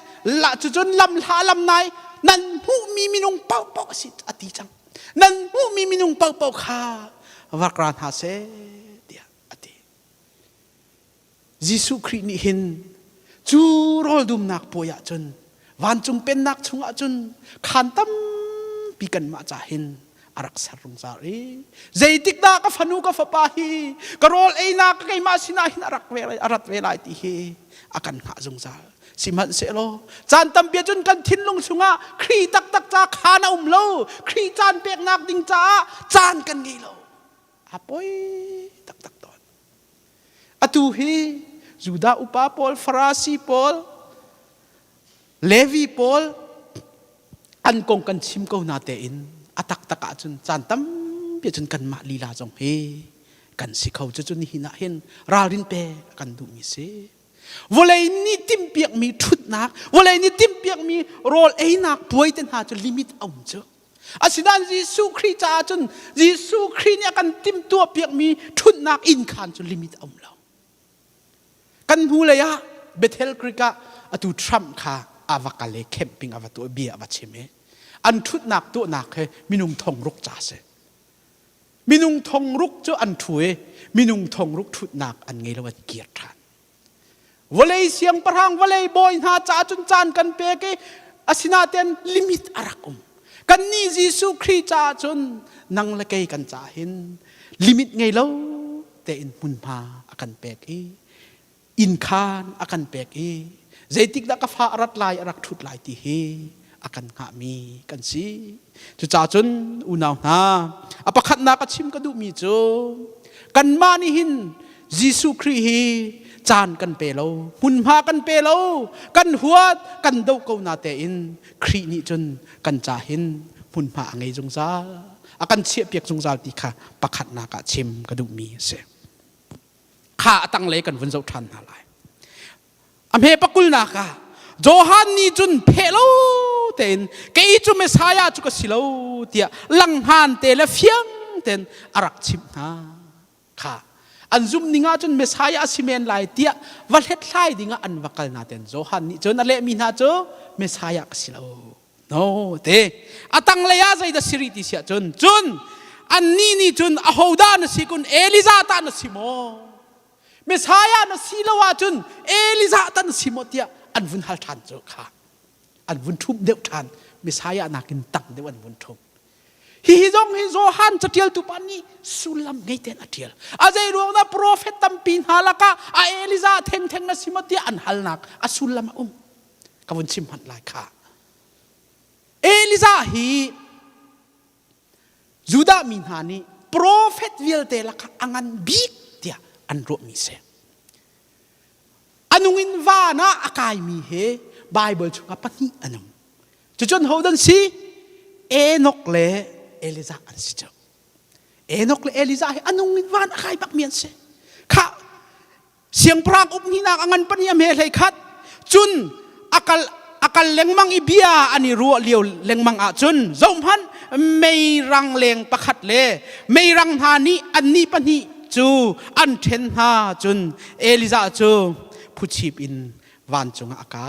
la chu chon lam la lam nai nan hu mi minung pau si ati chang nan hu mi minung pau kha wakran ha se dia ati Giêsu Christ ni hin chu rol dum nak poya chon wan chung pen nak chung a chun khan tam pi kan ma cha hin arak sarung sa ri zaitik da ka fanu ka fa pa hi ka rol ei na ka kai ma sina hin arat ve lai ti hi akan kha jung sa siman se lo chan tam pia chun kan thin lung sunga khri tak cha khana lo khri chan pek nak ding cha chan kan ngi lo apoi tak ton atu hi Juda upa Paul Farasi Paul Levi Paul an kong kan chim ko na te in atak taka chun chan tam pia chun kan ma lila jong he kan sikhau chun hina hen rarin pe kan du mi se volei ni tim piak mi thut nak volei ni tim piak mi rol ei nak puai ten ha chu limit om chu asidan Giêsu Christ cha chun Giêsu Christ ni kan tim tua piak mi thut nak in khan chu limit om lo kan hu le ya Bethel Krika atu Trump kha avakale camping avatu bia avachime an thut nak tu nak he minung thong ruk cha se minung thong ruk chu an thue minung thong ruk thut nak an ngei lo kiat than volei siang parang volei boy ha cha chun chan kan pe ke asina ten limit arakum kan ni Giêsu Christ cha chun nang la kai kan cha hin limit ngei lo te in mun pa akan pe ke in khan akan pe ke zaitik da ka fa arat lai arak thut lai ti he akan nga mi kan si chu cha chun unaw na apakhat na ka chim ka du mi chu kan mani hin Giêsu Christ hi chan kan pe lo mun ma kan pe lo kan huat kan do ko na te in khri ni chun kan cha hin mun ma ngai jong za akan che piak jong za ti kha pakhat na ka chim ka du mi se kha atang le kan vun zo than na lai am he pakul na ka Johan ni chun phelo ten ke chu Messiah chu ka silo tia lang han te la fiang ten arak chim na kha anzum ninga chun Messiah simen lai tia walhet lai dinga an wakal na ten Johan ni chun ale mi na chu Messiah ka silo no te atang le ya zai da siri ti sia chun an ni chun ahoda na sikun Eliza ta na simo Messiah na silawa chun Eliza ta na simo tia อันวุนฮัลทันโจค่ะอันวุนทุบเดียวทันเมสายานักินตังเดียวอันวุนทุบฮิจงฮิโซฮันจะเทียลตุปานีสุลัมไงเตนอเทียลอาเจรวงนะโปรเฟตตัมปินฮาลักะอาเอลิซาเทงนะสิมติอันฮัลนักอาสุลัมกวนชิมหันไลค่ะเอลิซาฮีจูดามินฮานีโปรเฟตวิลเตลักะอังันบิกเดียอันรูมิเซอันุงินวานะอากายมีเฮไบเบิลชุกปนีอันงจุจนเขาดันซีเอนกเลเอลิซาอันสิเจ้าเอนกเลเอลิซาอันุงินวานะอากายบักเมียนเซข้าเสียงพรางอุบหินักอังันปนีเมเลยคัดจุนakal lengmang ibia ani ruo liu lengmang a chun zomhan meirang leng pakhat le meirang hani anni pani chu an then ha chun eliza chu phuchip in wan chunga aka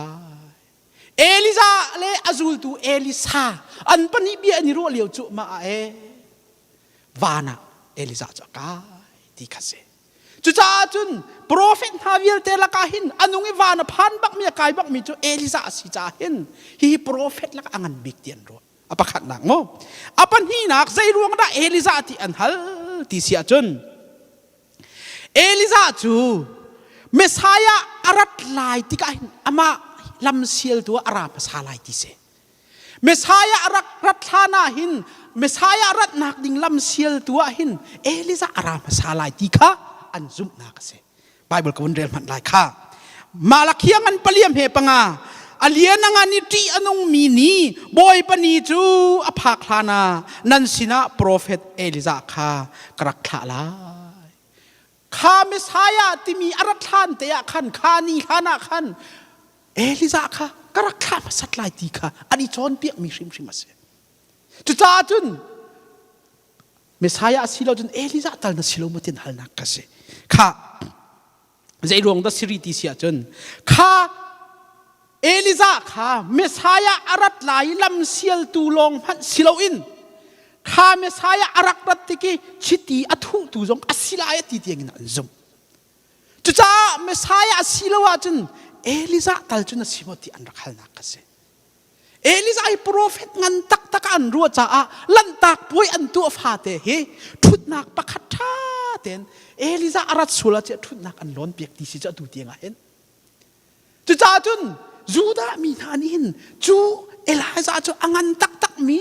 eliza le azul tu elisa an pani bi ani ruo liu chu ma e wana eliza cha ka ti khase chu cha chun prophet Haviel te la kahin anung iwana phan bak mi kai bak mi chu Elisa si cha hin hi prophet la angan big tian ro apakhat nak mo apan hi nak zai ruang da Elisa ti an hal ti sia chun Elisa chu Messiah arat lai ti kahin ama lam sial tu ara pasal lai ti se Messiah arak rat thana hin Messiah arat nak ding lam sial tu hin Elisa ara pasal lai ti kha an zum na ka se Bible ko undrel man lai kha malakhiang an paliam he panga alian nga ni ti anong mini boy pani chu aphak thlana nan sina prophet Eliza kha krak thala kha Messiah timi arat thlan te ya khan khani khana khan Eliza kha krak kha masat lai ti kha ani chon piak mi hrim hrim ase chu cha chun Messiah silo chun Eliza tal na silo mutin hal nak ka se kha zai ruang da siri ti sia chun kha Eliza kha Messiah arat lai lam sial tu long phan silo in kha Messiah arak rat tiki chiti athu tu jong asila ya ti tiang na zum chu cha Messiah silo wa chun Eliza tal chun simoti an rakhal na ka se Eliza ai prophet ngan tak tak an ru cha a lan tak pui an tu fa te he thut nak pakhat tha ten Eliza arat sula che thut nak an lon piak ti si cha tu tianga hen chu cha chun juda mi thani hin chu Eliza chu angan tak tak mi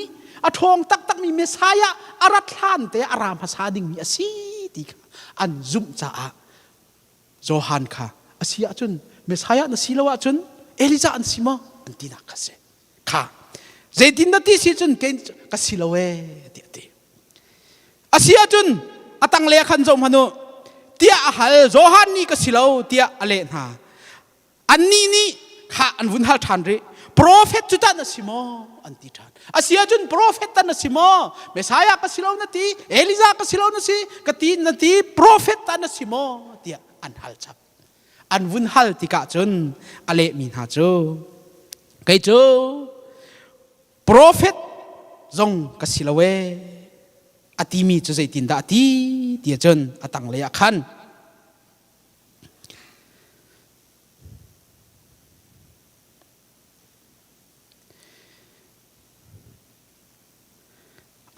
a thong tak tak mi Messiah arat than te aram phasa ding mi asi ti an zum cha a Johan kha asia chun Messiah na silawa chun Eliza an sima an tina ka se kha zaitin da ti si chun ken ka silawe ti ti asia chun atang le khan zom hanu tia ahal Johan ni ka silaw tia ale na anni ni kha an vun hal than re prophet chu ta na simo an ti than asia chun prophet ta na simo Messiah ka silaw na ti Eliza ka silaw na si ka ti na ti prophet ta na simo tia an hal chap an vun hal ti ka chun ale min ha chu kai chu prophet zong ka silawe atimi chu zai tin da ti tia chun atang le khan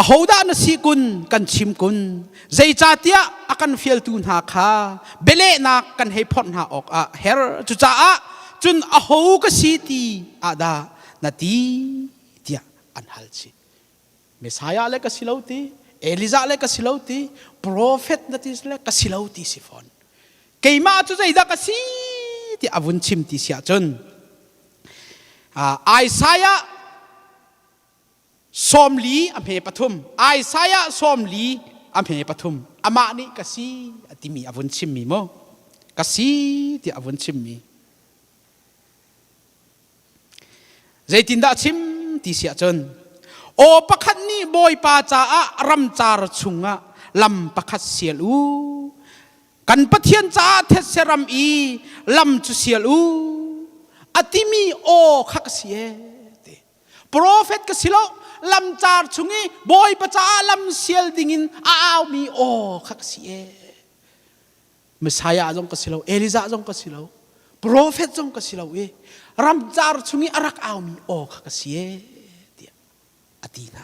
ahoda na si kun kan chim kun zai cha tia akan fiel tu na kha bele na kan hei phon ha ok a her chu cha a chun aho ka si ti ada na ti tia an hal chi Messiah le ka silauti Eliza le ka silauti prophet na ti le ka silauti sifon keima chu zai da ka si ti avun chim ti sia chun Isaiah somli amhe pathum Isaiah somli amhe pathum ama ni kasi atimi avun chim mi mo kasi ti avun chim mi zaitin da chim ti sia chon o pakhat ni boy pa cha a ram char chunga lam pakhat sial u kan pathian cha the seram i lam chu sial u atimi o khak sie te prophet ka silo lam char chungi boy pa cha lam sial dingin a mi o khak sie Messiah jong ka silo Eliza jong ka silo prophet jong ka silaw ramjar chungi arak aw mi o ka sie dia atina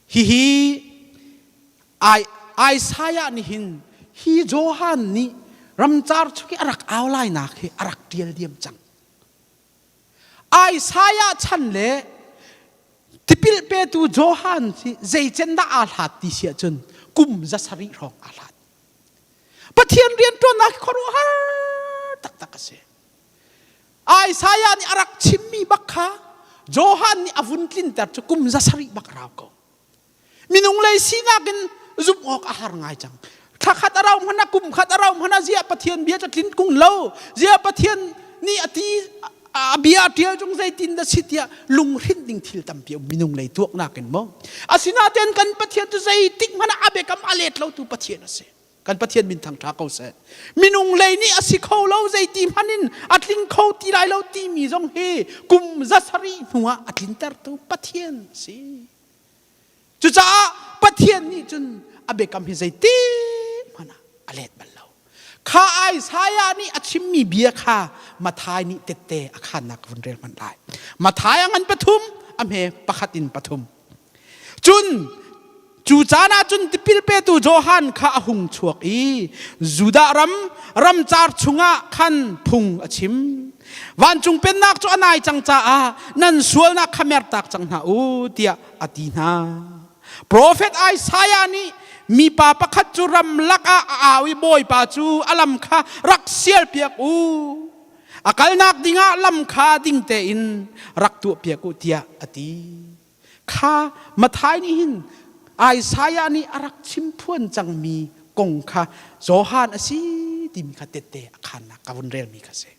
hi ai saya ni hin hi johan ni ramjar chungi arak aw lai na khi arak tiel diam chang ai saya chan le tipil pe tu johan si zei chen da al hat ti sia chun kum za sari rong al hat pathian rian to na khoru har tak tak ase ai saya ni arak chimmi bakha johan ni avun tlin tar chu kum za sari bak raw ko minung lei sina gen zup ok ahar ngai chang khat araw hana kum khat araw hana zia pathian bia cha tlin kung lo zia pathian ni ati abia tia jong zai tin da sitia lung rin ding thil tam pi minung lei tuak na ken mo asina ten kan pathian tu zai tik mana abe kam alet lo tu pathian ase kan pathian min thang tha ko se minung lei ni asi kho lo zai ti hanin atling kho ti lai lo ti mi jong he kum za sari nuwa atlin tar tu pathian si chu cha pathian ni chun abe kam hi zai ti mana alet bal lo kha ai saya ni achim mi bia kha mathai ni tete akhan nak vun rel man lai mathai angan pathum amhe pakhatin pathum chun chu chana chun tipil pe tu johan kha ahung chuak juda ram char chunga khan phung achim wan chung pen nak chu anai chang cha nan sual na khamer tak chang na u tia atina prophet ai saya ni mi pa pakhat chu ram laka awi boy pa chu alam kha rak sial piak u akal nak dinga lam kha ding te in rak tu piak u tia ati kha mathai ni hin ai saya ni arak chimpuan chang mi kong kha johan asi tim kha tete akhan na kavun rel mi kha se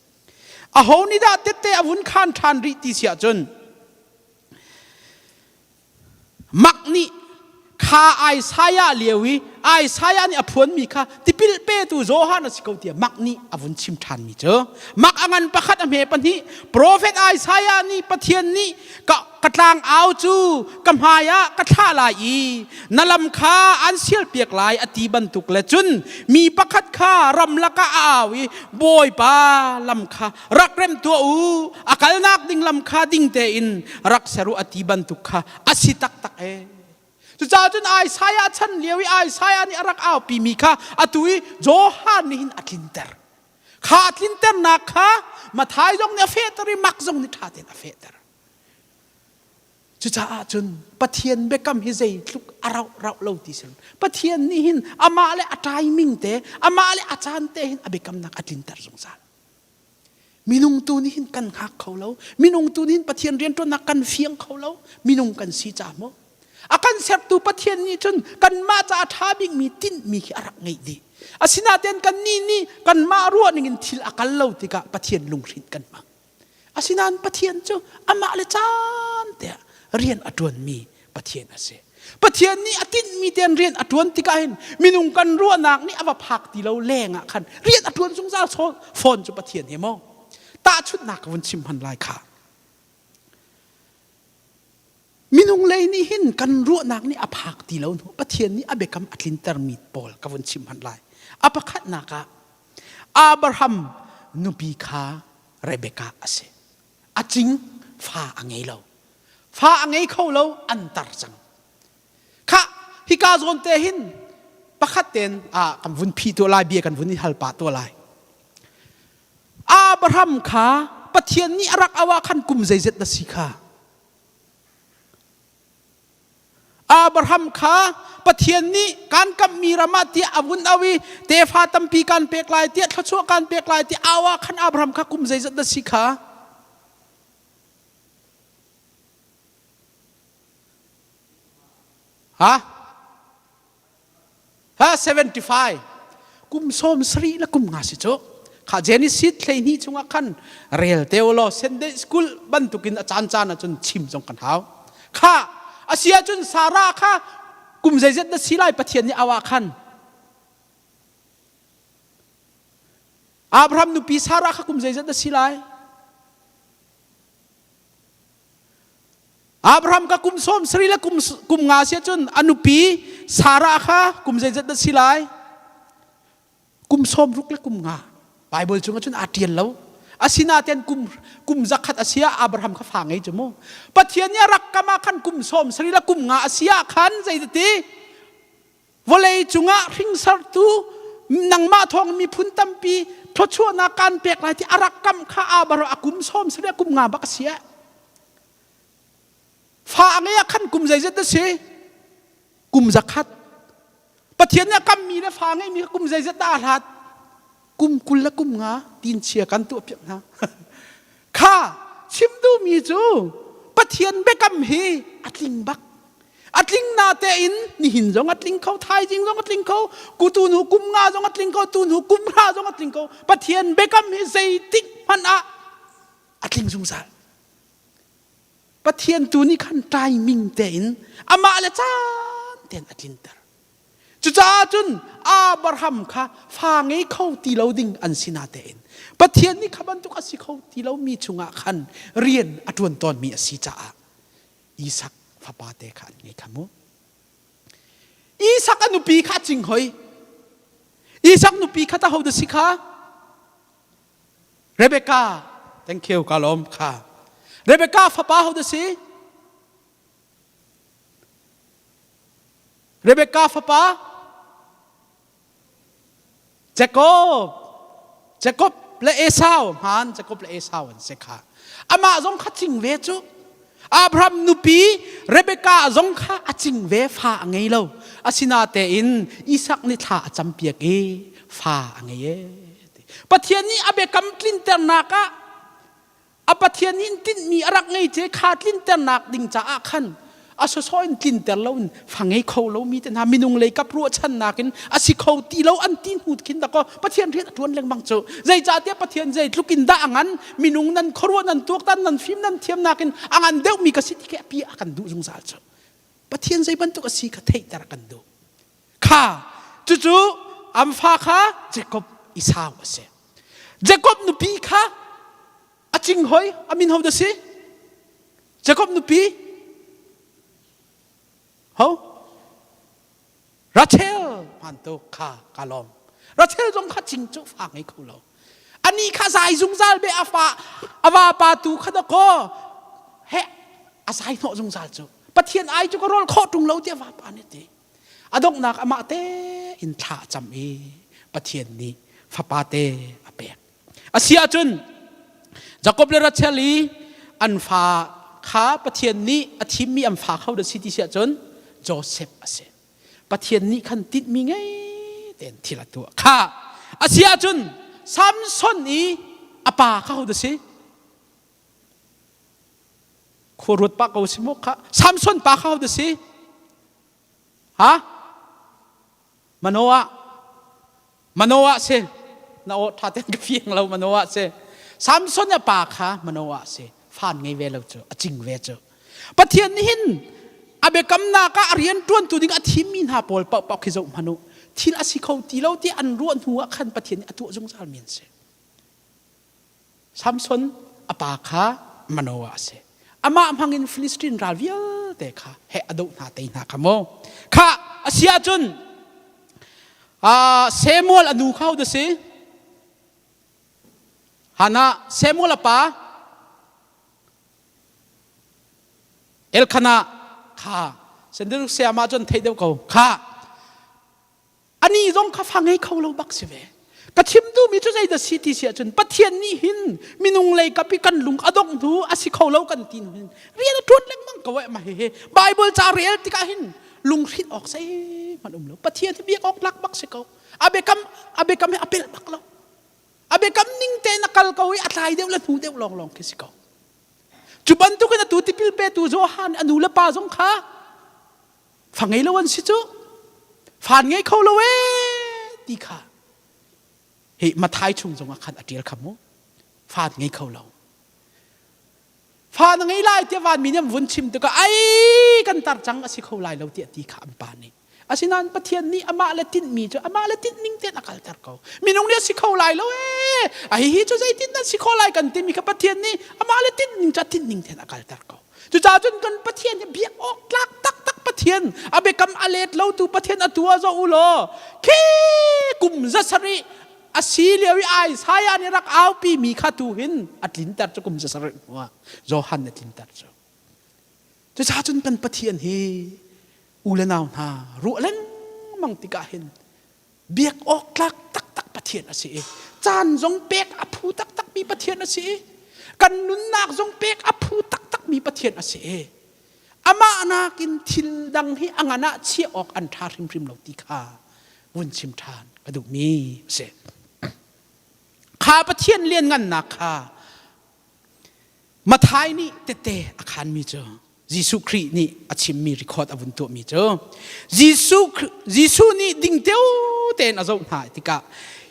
a ho ni da tete avun khan than ri ti sia chun mak ni kha ai saya lewi ai saya ni aphuan mi kha tipil pe tu johan asi ko tia mak ni avun chim than mi cho mak angan pakhat am he pan hi prophet ai saya ni pathian ni ka katlang au chu kamhaya katha la I nalam kha an sial piak lai ati bantuk le chun mi pakhat kha ram laka awi boy pa lam kha rak rem tu u akal nak ding lam kha ding te in rak saru ati bantuk kha asitak tak chu cha chun ai saya chan lewi ai saya ni arak aw pi mi kha atui johan ni hin atlinter kha atlinter na kha mathai jong ne fetari mak jong ni tha ten afeter chu cha chun pathian bekam hi zai tluk arau rau lo ti sen pathian ni hin ama le atai ming te ama le achan te hin abekam nak atlinter jong sa minung tu ni hin kan khak kholo minung tu ni hin pathian rian to nak kan fiang kholo minung kan si cha mo akan sep tu pathian ni chun kan ma cha thabing mi tin mi ki arak ngai di asina ten kan ni kan ma ruwa ningin thil akal lo tika pathian lungrit kan ma asinan pathian chu ama le chan te rian atun mi pathian ase pathian ni atin mi ten rian atun tika hin minung kan ruwa nak ni awa phak ti lo lenga khan rian atun sung sa phone chu pathian he mo ta chut nak won chim han lai kha minung lei ni hin kan ru nak ni aphak ti lo pathian ni abekam atlin termit pol kavun chim han lai apakhat naka abraham nupi kha rebecca ase aching fa angei lo fa angei kho lo antar chang kha hi ka zon te hin pakhat ten kam vun phi to lai bia kan vun ni hal pa to lai abraham kha pathian ni arak awa khan kum zaizet na sikha Abraham kha pathian ni kan kam mirama ti avun awi te fa tampi kan pek lai ti thachua kan pek lai ti awa khan Abraham kha kum zai zat da sikha ha 75 kum som sri la kum nga si cho kha genesis thlei ni chunga khan rel teolo sunday school bantukin achan chan chun chim jong kan haw kha asia chun sara kha kum zai zat da silai pathian ni awa khan Abraham nu pi sara kha kum zai zat da silai Abraham ka kum som sri la kum nga sia chun anupi sara kha kum zai zat da silai kum som ruk la kum nga Bible chung chun atian lo asina ten kum zakat asia Abraham kha fa ngai chmo pathian ya rak kama khan kum som srila kum nga asia khan zaidati volei chunga ring sar tu nangma thong mi phun tampi thochu na kan pek lai ti arak kam kha Abraham akum som srila kum nga bak asia fa ngai khan kum zaizat se kum zakat pathian ya kam mi na fa ngai mi kum zaizat ta hat kum kul kum nga tin chia kan tu piak na kha chim du mi chu pathian be kam hi atling bak atling na te in ni hin jong atling khau thai jing jong atling khau ku tu nu kum nga jong atling khau tu nu kum ra jong atling khau pathian be kam hi sei tik man a atling jung sa pathian tu ni khan timing te in ama la chan ten atling tar chu cha chun Abraham kha fa ngai khau ti lo ding an sina te in pathian ni khaban tu asi khau ti lo mi chunga khan rian atun ton mi asi cha Isaac fa pa te khan ngai khamu Isaac anu pi kha ching hoi Isaac nu pi kha ta ho da sikha Rebecca thank you kalom kha Rebecca fa pa ho da si Rebecca fa pa Jacob le Esau han Jacob le Esau an sekha ama zong kha ching ve chu Abraham nupi Rebecca zong kha aching ve fa ngai lo asina te in Isaac ni tha champiak e fa ngai e pathian ni abe kam tlin ter naka apathian in tin mi arak ngai che kha tlin ter nak ding cha a khan aso soin tlin ter lo fangai kho lo mi ten ha minung le kap ru chan nakin asi kho ti lo an tin hut kin da ko pathian rian atun leng mang chu zai cha te pathian zai tlukin da angan minung nan khorwa nan tuak tan nan phim nan thiam nakin angan deu mi ka sit ke pi akan du jung sal chu pathian zai ban tu ka si ka thei tar kan du kha chu chu am fa kha Jacob Esau ase Jacob nu pi kha aching hoi amin ho da si Jacob nu pi ho Rachel man to kha kalom Rachel jong kha ching chu fa ngai khu lo ani kha sai jung zal be awa pa tu kha da ko he asai no jung zal chu pathian ai chu ko rol kho tung lo te wa pa ne te adok nak ama te in tha cham e pathian ni fa pa te apek asia chun Jacob le Rachel li an fa kha pathian ni athim mi am fa khau da city sia chun Joseph ase pathian ni khan tit mi ngai ten thila tu kha asia chun Samson ni apa kha ho da si khorut pa ko si mo kha Samson pa kha ho da si ha Manoa se na o tha ten ka fiang lo Manoa se Samson ya pa kha Manoa se fan ngai ve lo chu aching ve chu pathian ni hin abe kam na ka arian tuan tu ding athim min ha pol pa pa khizo manu thil asi khau ti lo ti an ruan huwa khan pathian atu jong sal min se Samson apa kha Manoa se ama amhangin Philistine ralvial te kha he adu na te na khamo kha asia chun Samuel anu khau da se hana Samuel apa Elkanah kha sendel se ama chon thei deu ko kha ani jong kha fangai khau lo bak se ve ka chim du mi chu zai da city sia chun pathian ni hin minung lei ka pi kan lung adong thu asi khau lo kan tin hin rian thun leng mang ka wa ma he Bible cha real ti ka hin lung hrit ok sai man lo pathian ti biak ok lak bak se ko abe kam apel bak lo abe kam ning te nakal ko wi atlai deu la thu deu long ke si ko chuban tu kana tu tipil pe tu zo han anu la pa jong kha fangai lo an si chu fan ngai khau lo we ti kha he ma thai chung jong khan atil khamu fan ngai khau lo fan ngai lai te van mi nem vun chim tu ka ai kan tar chang asi khau lai lo ti ti kha am pa ni asinan pathian ni ama la tin mi chu ama la tin ning te nakal tar ko minung ni si khau lai lo ai hi chu zai tin na si khau lai kan ti mi ka pathian ni ama la tin ning cha tin ning te nakal tar ko chu cha chun kan pathian ni biak ok tlak tak tak pathian abe kam alet lo tu pathian atua zo ulo ke kum za sari อาศีเลียวไอสายอันนี้รักเอาปีมีข้าตูหินอัดลินตัดจะกุมจะสระหัวโจฮันอัดลินตัดจะชาจนกันปะเทียนเฮอุเลนาวนารู้เล่งมังติกาเห็นเบียกออกลักตักตักปะเทียนอาศีจานจงเป๊กอภูตักตักมีปะเทียนอาศีกันนุนนักจงเป๊กอภูตักตักมีปะเทียนอาศีอามานากินทิลดังที่อังนาเชี่ยออกอันทาริมริมเหล่าตีขาวุนชิมทานกระดูกมีเสข้าประเทียนเลียนงันนักข้ามาท้ายนี่เตะอาคารมีเจอยิสุครีนี่อาชิมมีรีคอร์ดอาวุธตัวมีเจอยิสุนี่ดิ่งเดียวเต้นอาจจะหายติกา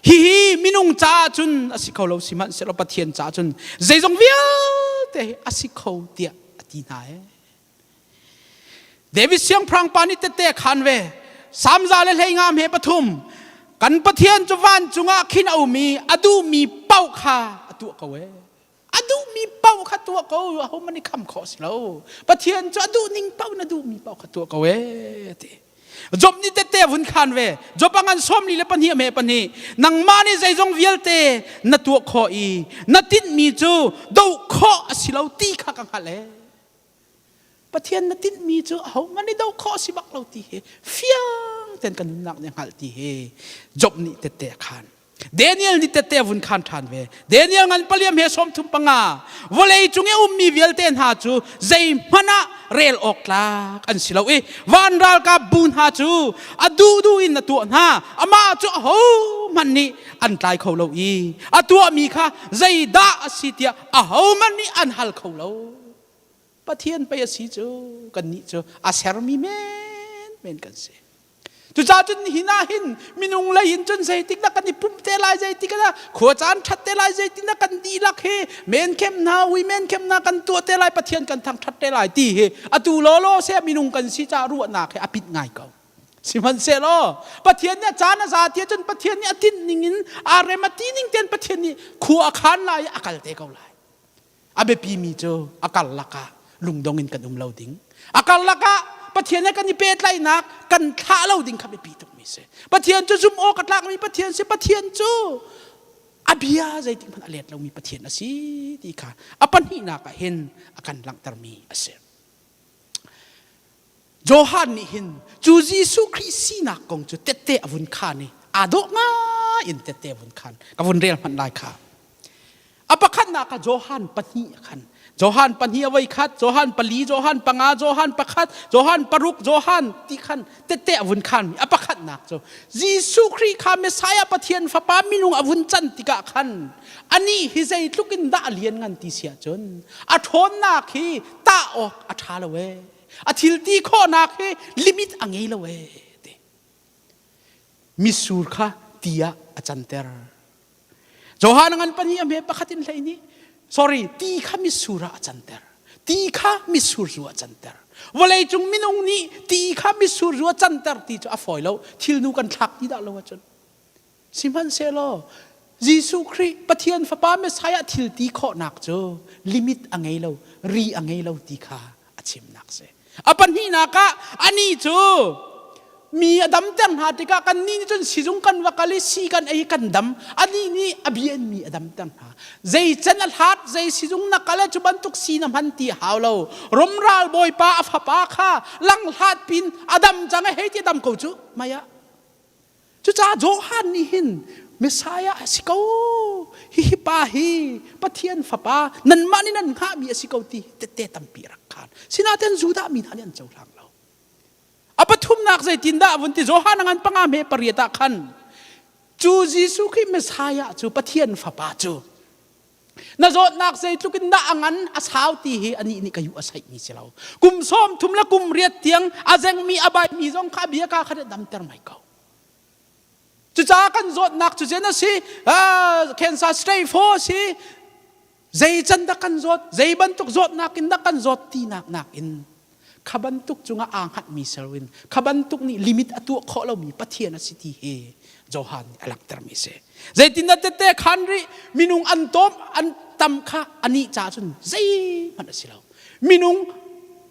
ฮิมินุงจ้าจุนอาศิเขาเราสิมันเสร็จเราประเทียนจ้าจุนใจจงเวียเตะอาศิเขาเดียตีนายเดวิดเสียงพรางปานิเตะขันเวสามจาเลเลยงามเฮปทุมกันปะเทียนจุวันจุงะขินเอามีอดูมีเป้าขาตัวเขาเวอดูมีเป้าขาตัวเขาเขามันนี่คำขอสิเราปะเทียนจะอดูนิ่งเป้านะดูมีเป้าขาตัวเขาเวจบนี่เตะวุ่นขันเวจบงานส้มลีเลปันเฮียเมปันนี่นังมานี่ใจจงเวียลเตนัตัวขออีนัดติดมีจูดูขอสิเราตีข้ากังหันเลยปะเทียนนัดติดมีจูเขามันนี่ดูขอสิบักเราตีเฮฟียงเต้นกันนักเนี่ยหัลตีเฮจบนี่เตะขันเดนิเอลนี่เตะวุ่นขันทันเวเดนิเอลงันเปลี่ยนเฮสมทุมปังอาวันเลยจุงเอมีเวียลเตนหาจูใจมันอะเรลออกลากอันสิเราวันรัลกับบุญหาจูอดูอินตัวน่ะอามาจูโหมันนี่อันตายเขาเราตัวมีค่ะใจด่าสิเตียโหมันนี่อันหัลเขาเราปะเทียนไปสิจูกันนี่จูอาเซรมีเมนกันสิจุจ้าจนหินาหินมินุงเลยหินจนใจติกนักกันนี่ปุ่มเตลายใจติกนะขวจานทัดเตลายใจติกนักกันดีลักเฮเมนเข้มนาวิเมนเข้มนากันตัวเตลายปะเทียนกันทางทัดเตลายตีเฮอตูโลโลเสียมินุงกันสิจารุวนาเฮอภิษง่ายเก่าสิมันเซโลปะเทียนเนี่ยจานะซาเทียจนปะเทียนเนี่ยตินนิงินอารมาตีนิงเตียนปะเทียนนี่ขวขานลายอากาศเตเก่าลายอาเบปีมีโจอากาศลักะลุงดงอินกันเลาดิงอากาศลักะปะเทียนเนี่ยกันนี่เป็ดไล่นักกันท่าเลาดิงขับไปปีตุกมิเสปะเทียนจูซุมโอกัดลักมีปะเทียนเสปะเทียนจูอาบิยาใจติงพันอเลดเรามีปะเทียนนะสิดีค่ะอปันหินักเห็นอาการลังตรมีอาเซโจฮันนี่เห็นจูจิสุคริสีนักกงจูเตเตอวุนคานี่อาดอกง่ายอินเตเตอวุนคานกับวุนเรียลมันได้ค่ะอปะขันนักโจฮันปะนี่ขันโจฮันปัญญาไว้ขัดโจฮันปลีโจฮันปังอาโจฮันปะขัดโจฮันปรุกโจฮันที่ขันเตะวุนขันอปะขัดนักโจยิสุครีข้าเมสายปะเทียนฟ้าป้ามินุงอวุนจันติกะขันอันนี้ฮิเซตุกินด่าเลียนงันติเสียจนอัทนนักฮีตาออกอัฐาละเวอทิลตีข้อนักฮีลิมิตอังเอละเวมิสูร์ค่ะตียอาจันเตอร์โจฮันงันปัญญาเมปะขัดินเลยนี่sorry ตีข้ามิสูระจันเตอร์ตีข้ามิสูรัวจันเตอร์วันเลยจงมินงนี้ตีข้ามิสูรัวจันเตอร์ตีจะอฟอยแล้วทิลนูกันทักที่ด่าเราจนสิมันเซโลยิสุคริปะเทียนฟ้าป้าเมสายทิลตีข้อนักโจลิมิตอังไงเรารีอังไงเราตีข้าอาชิมนักเสอปันนี้นักะอันนี้โจมีอดัมเตงหาติกากันนี่จนสิจงกันว่ากาลิสีกันไอ้กันดำอันนี้นี่อภิเษกมีอดัมเตงหาใจจันทร์หัดใจสิจงนักกาลจุบันตุกสีน้ำพันตีหาวเรารมราลบอยป้าอัฟป้าข้าลังหัดปินอดัมจังไอ้เฮติอดัมกูจูมายะจุจ้าโจฮันนี่หินเมสายาสิเขาฮิปาฮีปะเทียนฟ้าป้านั่นมานี่นั่นข้ามีสิเขาตีเตะตัมปีรักขันสินาเตนจูดามีทันยันเจ้าหลังเราอปทุมนักใจตินดาวันที่โจฮานังปังอาเมปริยตาขันจูจิสุขิเมสายาจูปะเทียนฟ้าป้าจูน่าโจนักใจทุกินดาอังันอาสาวตีเฮอันนี้นี่ก็อยู่อาศัยมีเสลากุมส้มทุมละกุมเรียดเตียงอาเจงมีอบายมีจงข้าเบียกาขัดดำเตอร์ไม่เก่าจุจ้ากันโจนักจุเจนสิเคนซาสเตย์โฟสิใจจันดักกันโจใจบันทุกโจนักอินดักกันโจตีนักอินขบันตุกจุงอ่างหัดมีเซลวินขบันตุกนี่ลิมิตตัวข้อเรามีปะเทียนสิทีเฮโจฮันอลักตรมิเซใจตินเตะขันริมินุงอันโตมอันตำข้าอันนี้จ้าจุนใจมันสิเรามินุง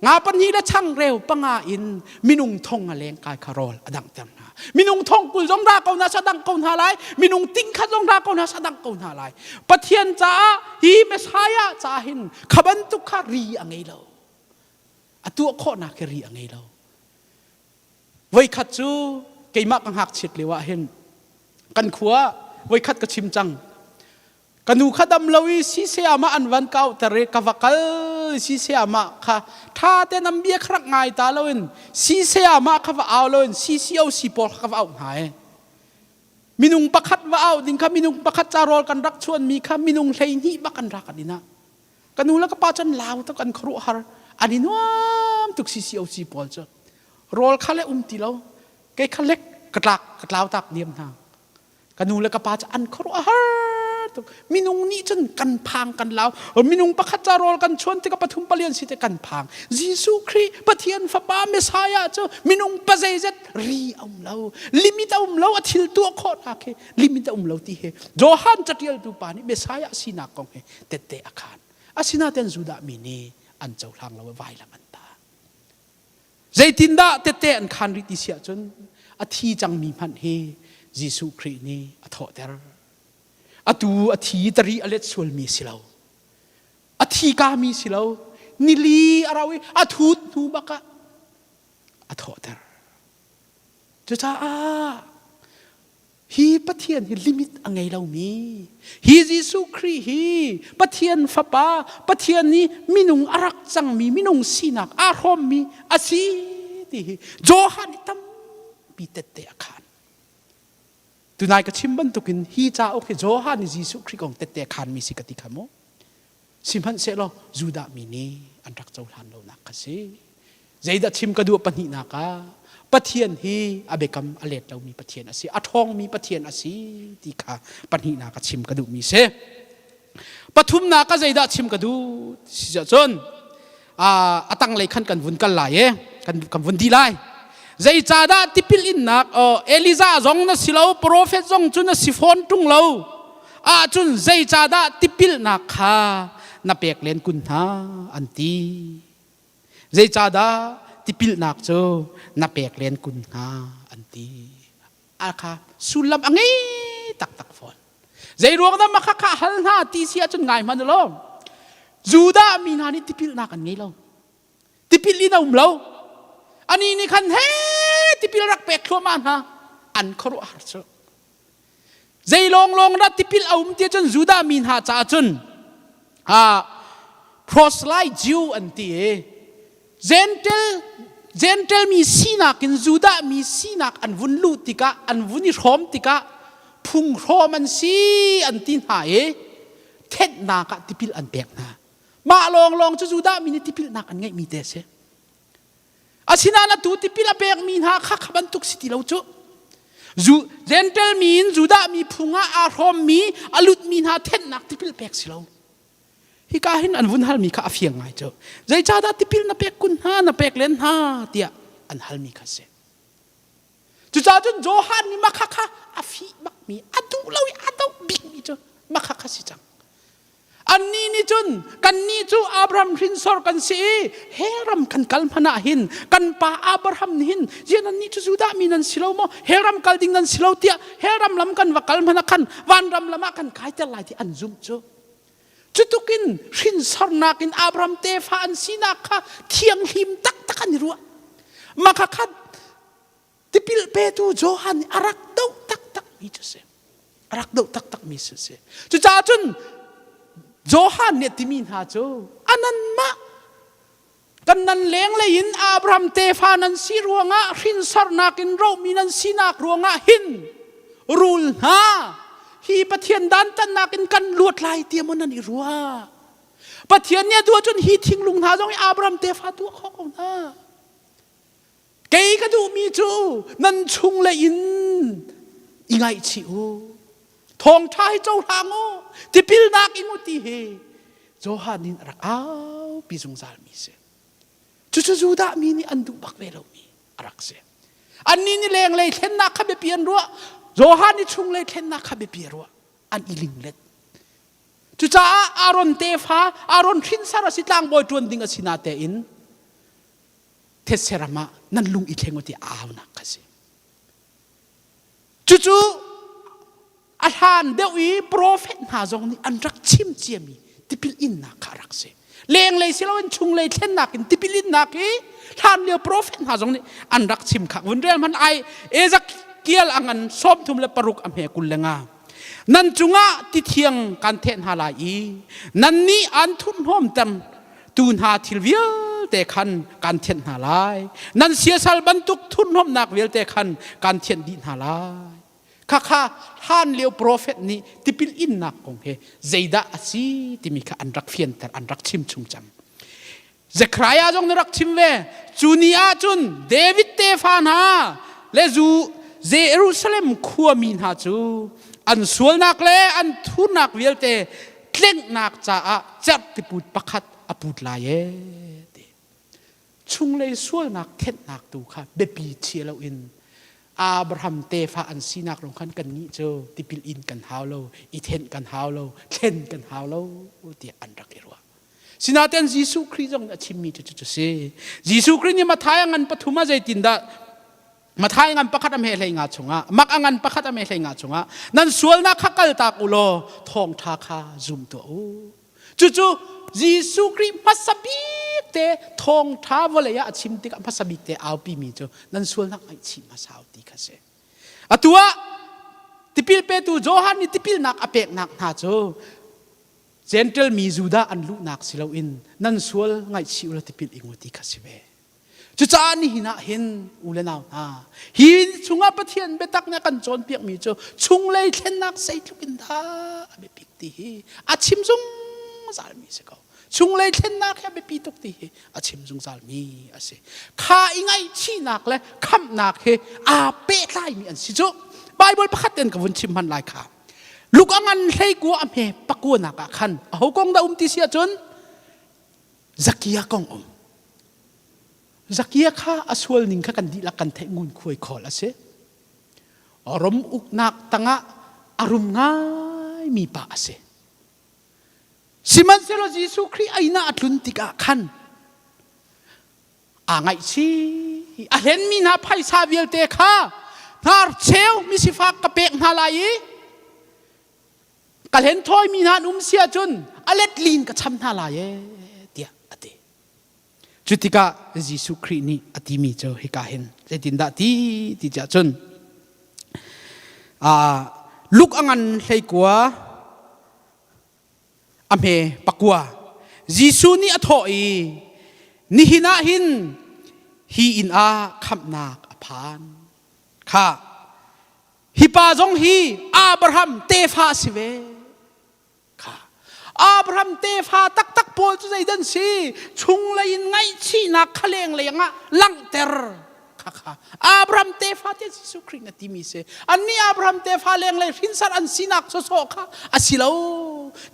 งาปันนี้ละช่างเร็วปังอาอินมินุงทงอเลงกายคารอลอดังจังนามินุงทงกุลจงราเกานาสดังเกาหาไลมินุงติงขัดจงราเกานาสดังเกาหาไลปะเทียนจ้าฮีเมสายะจ้าหินขบันตุคารีอังไงเราอตัวข้อนาครีอังไงเราไว้ขัดจูเกี่ยมักกังหักฉิดเลยว่าเห็นกันขัวไว้ขัดกระชิมจังกันดูขัดดำลวิสีเสียมาอันวันเก่าแต่เรกวักลสีเสียมาค่ะถ้าแต่นำเบี้ยครักไงตาเราเองสีเสียมาข้าว่าเอาเราเองสีเสียวสีปอลข้าว่าเอาหายมินุงประคัดว่าเอาดินข้ามินุงประคัดจารอกันรักชวนมีข้ามินุงเลยนี่บักกันรักกันดีนะกันดูแล้วก็ป้าจันลาวต้องกันครุหาอันนี้น้อมตุกสีเสียวสีปอลจ้ะรอข้าเล็กตีเราเกี่ยข้าเล็กกระลาวตักเนียมทางกันดูแล้วก็ป้าจะอันครุหามินุงนี่จนกันพังกันแล้วมินุงประคัดจารอกันชวนที่กับปฐุมปเลียนสิเตกันพังยิสุครีปะเทียนฟ้าบ้าเมสายาเจ้ามินุงปะเจเจรีอมเราลิมิตอมเราอธิลตัวโคตรอาเคลิมิตอมเราที่เฮโจฮันจัดเดียลตูปานี่เมสายาสินักของเฮเตเตอาคารอาสินาเตนจูดามินีอันเจ้าทางเราไว้ละมันตาใจตินดาเตเตอันคันริติเสียจนอธิจังมีพันเฮยิสุครีนี่อโทเตอร์อตูอธิตรีอเลตสวลมีสิลาวอธิกามีสิลาวนิลีอะไรวิอทูตนูบักะอโทเตอร์จะจ้าฮีปะเทียนฮีลิมิตอังไงเรามีฮียิสุครีฮีปะเทียนฟ้าป้าปะเทียนนี้มินุงอารักจังมีมินุงสีนักอารมมีอาศีติโจฮันิตัมปีเตเตอาคารตุนายก็ชิมบันตุกินฮีจ้าโอเคโจฮันนิยิสุคริกองเตเตคานมีสิกติขโมสิมันเสลอจูดามินีอันรักเจ้าหลานเรานักสิใจดัดชิมกระดูปนินักปะเทียนฮีอเบกัมอเลตเรามีปะเทียนอสีอัทองมีปะเทียนอสีตีขาปนินักชิมกระดูมีเสปทุมนักใจดัดชิมกระดูสิจะจนตั้งเลยขันกันวุ่นกันไหลกันวุ่นดีไลใจจ่าดาติปิลินนักเอลิซาจงน่ะสิเราโปรเฟตจงจุนน่ะสิฟอนตุงเราจุนใจจ่าดาติปิลนักค่ะนับเปกเลนกุนฮาอันตีใจจ่าดาติปิลนักโจนับเปกเลนกุนฮาอันตีค่ะสุลัมอังไงตักฟอนใจรวงนั้นมาค่ะฮัลนาตีเสียจนไงมันล้อมจูดามีนานี่ติปิลนักอันไงเราติปิลินเอาเราอันนี้นี่คันเฮติปิลรักเปกทัวมันฮะอันครุฮาร์ชใจลงรัตติปิลเอาเตียจนจูดามินฮาจ่าจนproselyte Jew อันตีgentle มีสีนักอินจูดามีสีนักอันวุนลูติกะอันวุนิรอมติกะพุ่งรอมันสีอันตีนหายเท็ดนักติปิลอันเปกนะมาลองจูดามินติปิลนักอันไงมีเตเสอาศินานาตูติปิลาเปกมีนาข้าขบันตุกสิติเราจูเจนเทลมีนจูดามีพุงอารมมีอลุดมีนาเทนนักติปิลเปกสิเราฮิกาหินอันวุนฮัลมีข้าอฟียงไงจูใจจ้าดาติปิลนาเปกกุนฮานาเปกเลนฮาเตียอันฮัลมีข้าเสจูจ้าจนโจฮันนี่มาข้าอฟีบักมีอดูเราอดูบิ๊กมีจูมาข้าสิจังอันนี้นี่จุนกันนี่จูอับราฮัมหินสอร์กันสิเฮรัมกันกัลพนาหินกันป้าอับราฮัมหินเจนันนี่จูจูดามีนันสิลาวโมเฮรัมกัลดิงนันสิลาวเตียเฮรัมลำกันวักัลพนากันวันรัมลำกันใครจะไล่ที่อันซุมจูจุตุกินหินสอร์นักินอับราฮัมเตฟาอันสินักค่ะเทียงหิมตักกันรัวมาคัดติปิลเปตูโจฮันอารักเต้าตักมีจูเสอารักเต้าตักมีจูเสจูจ้าจุนโจฮันเนี่ยที่มีหาโจอันนั้นมากันนั้นเลี้ยงเลยหินอับราฮัมเตฟานันสิรัวงะหินสารนักินเรามีนันสินักรัวงะหินรูลฮาฮีปะเทียนดันตันนักินกันลวดลายเตียมันนันอีรัวปะเทียนเนี่ยตัวจนฮีทิ้งลุงหาจงอับราฮัมเตฟาตัวเขาของน่าเกย์ก็ดูมีโจนั่นชุงเลยหินอีไงชิโอทองชายเจ้าทางโอที่พิลนักอิมุติเฮโจฮันนินรักปีซุงซาลมีเสจูดามีนี่อันดูบักเวลามีรักเสอันนี้นี่แรงเลยเช่นนักขับเปียนรัวโจฮันนี่ชุงเลยเช่นนักขับเปียรัวอันอีลิงเล็ดจูจ้าอารอนเตฟ้าอารอนชินสารสิตางบอยจวนดิงอสินาเตอิน เทเสรามานั่นลุงอีเทงอติอาวนักกันสิจู่ๆอาหารเดวีโปรเฟตหาจงนี่อันรักชิมเจียมีติปิลอินนักขารักสิเลงเลยสิเราเป็นชุงเลยเช่นนักอินติปิลอินนักอีท่านเดียวโปรเฟตหาจงนี่อันรักชิมขักวันเรียนมันไอเอซักเกียลอังันซอมทุมเลปรุกอเมกุลเลงานั่นจุงะติเทียงการเทนฮาลายนั่นนี่อันทุนหอมตันตูนหาทิลเวียแต่ขันการเทนฮาลายนั่นเสียสัลบันตุกทุนหอมนักเวียแต่ขันการเทนดินฮาลายข้าท่านเลี้ยวโปรเฟตนี้ติปิลอินนักของเฮเจดาอซีที่มีข้าอันรักเฟียนแต่อันรักชิมชุงจำเจครายาจงรักชิมเวจูนีอาจุนเดวิดเตฟานาเลจูเยรูซาเล็มขัวมีนฮาจูอันสวลนักเลอันทุนนักเวียลเตเคร่งนักจ้าจับติปุดปักขัดอปุดลายชุงเลยสวลนักเท็ดนักตูค่ะเบบีเชียเราอินอาบราฮัมเตฟาอันซีนักลงขันกันนี้เจอติปิลอินกันฮาวโลอีเทนกันฮาวโลเข่นกันฮาวโลเตียอันรักเอรัวสินาเตนยิสุคริสต์จงชิมมีจุดๆเสยิสุคริสต์นี่มาทายงันปฐุมใจตินดามาทายงันประคัตอเมลัยงาชงะมักงันประคัตอเมลัยงาชงะนั่นส่วนนักขักลตากุโลทองทาคาจุมตัวจู่ๆยิสุคริสต์มัสบิกเตทองทาวเลยะชิมติกมัสบิกเตเอาปีมีจูนั่นส่วนนักไอชิมาสาวติกเสอตัวติปิลเปตูโจฮันนี่ติปิลนักอเปกนักนาจูเจนเทลมีจูดาอันลุนักสิลาอินนั่นส่วนไงชิวลติปิลอิงวติกเสเวจุจานี่หินะเห็นอุเลนาวนาหินชุงอาปะเทียนเบตักเนี่ยกันจนเปียกมีโจชุงเลยเช่นนักใส่ทุกินดาเบปิกตีอาชิมซุงซาลมีเสกเอาชุงเลยเช่นนักแค่เบปีตุกตีอาชิมซุงซาลมีอาเสข้าอิงไงชีนักเลยคำนักเฮอาเปะไลมีอันสิโจไบเบิลประคัตเต็นกับวันชิมพันหลายข่าลูกอันให้กูอเมปักกูนักขันเอากงดาติเสียจนซักยากงจักยาข้าอสวลนิงข้ากันดีละกันเทงุนคุยขอละเสอารมณ์อุกนักตั้งอารมณ์ง่ายมีป่าเสสิมันเซโลจิสุครีไอน่าอัตุนติกะขันอ่างไอชีอาเห็นมีนาไพซาเวลเตข้านาเชลมิสิฟักกะเปกนาลายกะเห็นทอยมีนาอุมเสียจุนอเล็ดลีนกะช้ำนาลายจุดที่ก็ยิสุครินี่อธิมีเจ้าให้กาเห็นเจตินดาที่จะจนลูกอันให้กัวอเมปักวัวยิสุนี่อโถอีนี่หินาหินฮีอินอาคำนักอภานค่ะฮิปาจงฮีอับราฮัมเตฟาสิเวอับราฮัมเตฟาตักโพลใจดันซีชุงเลยไงชีนักขเลงเลยงะลังเตอร์ค่ะอับราฮัมเตฟาเตจิสุครินติมิเซอันนี้อับราฮัมเตฟาเลงเลยฟินซาอันซีนักโซโซค่ะอาศิลา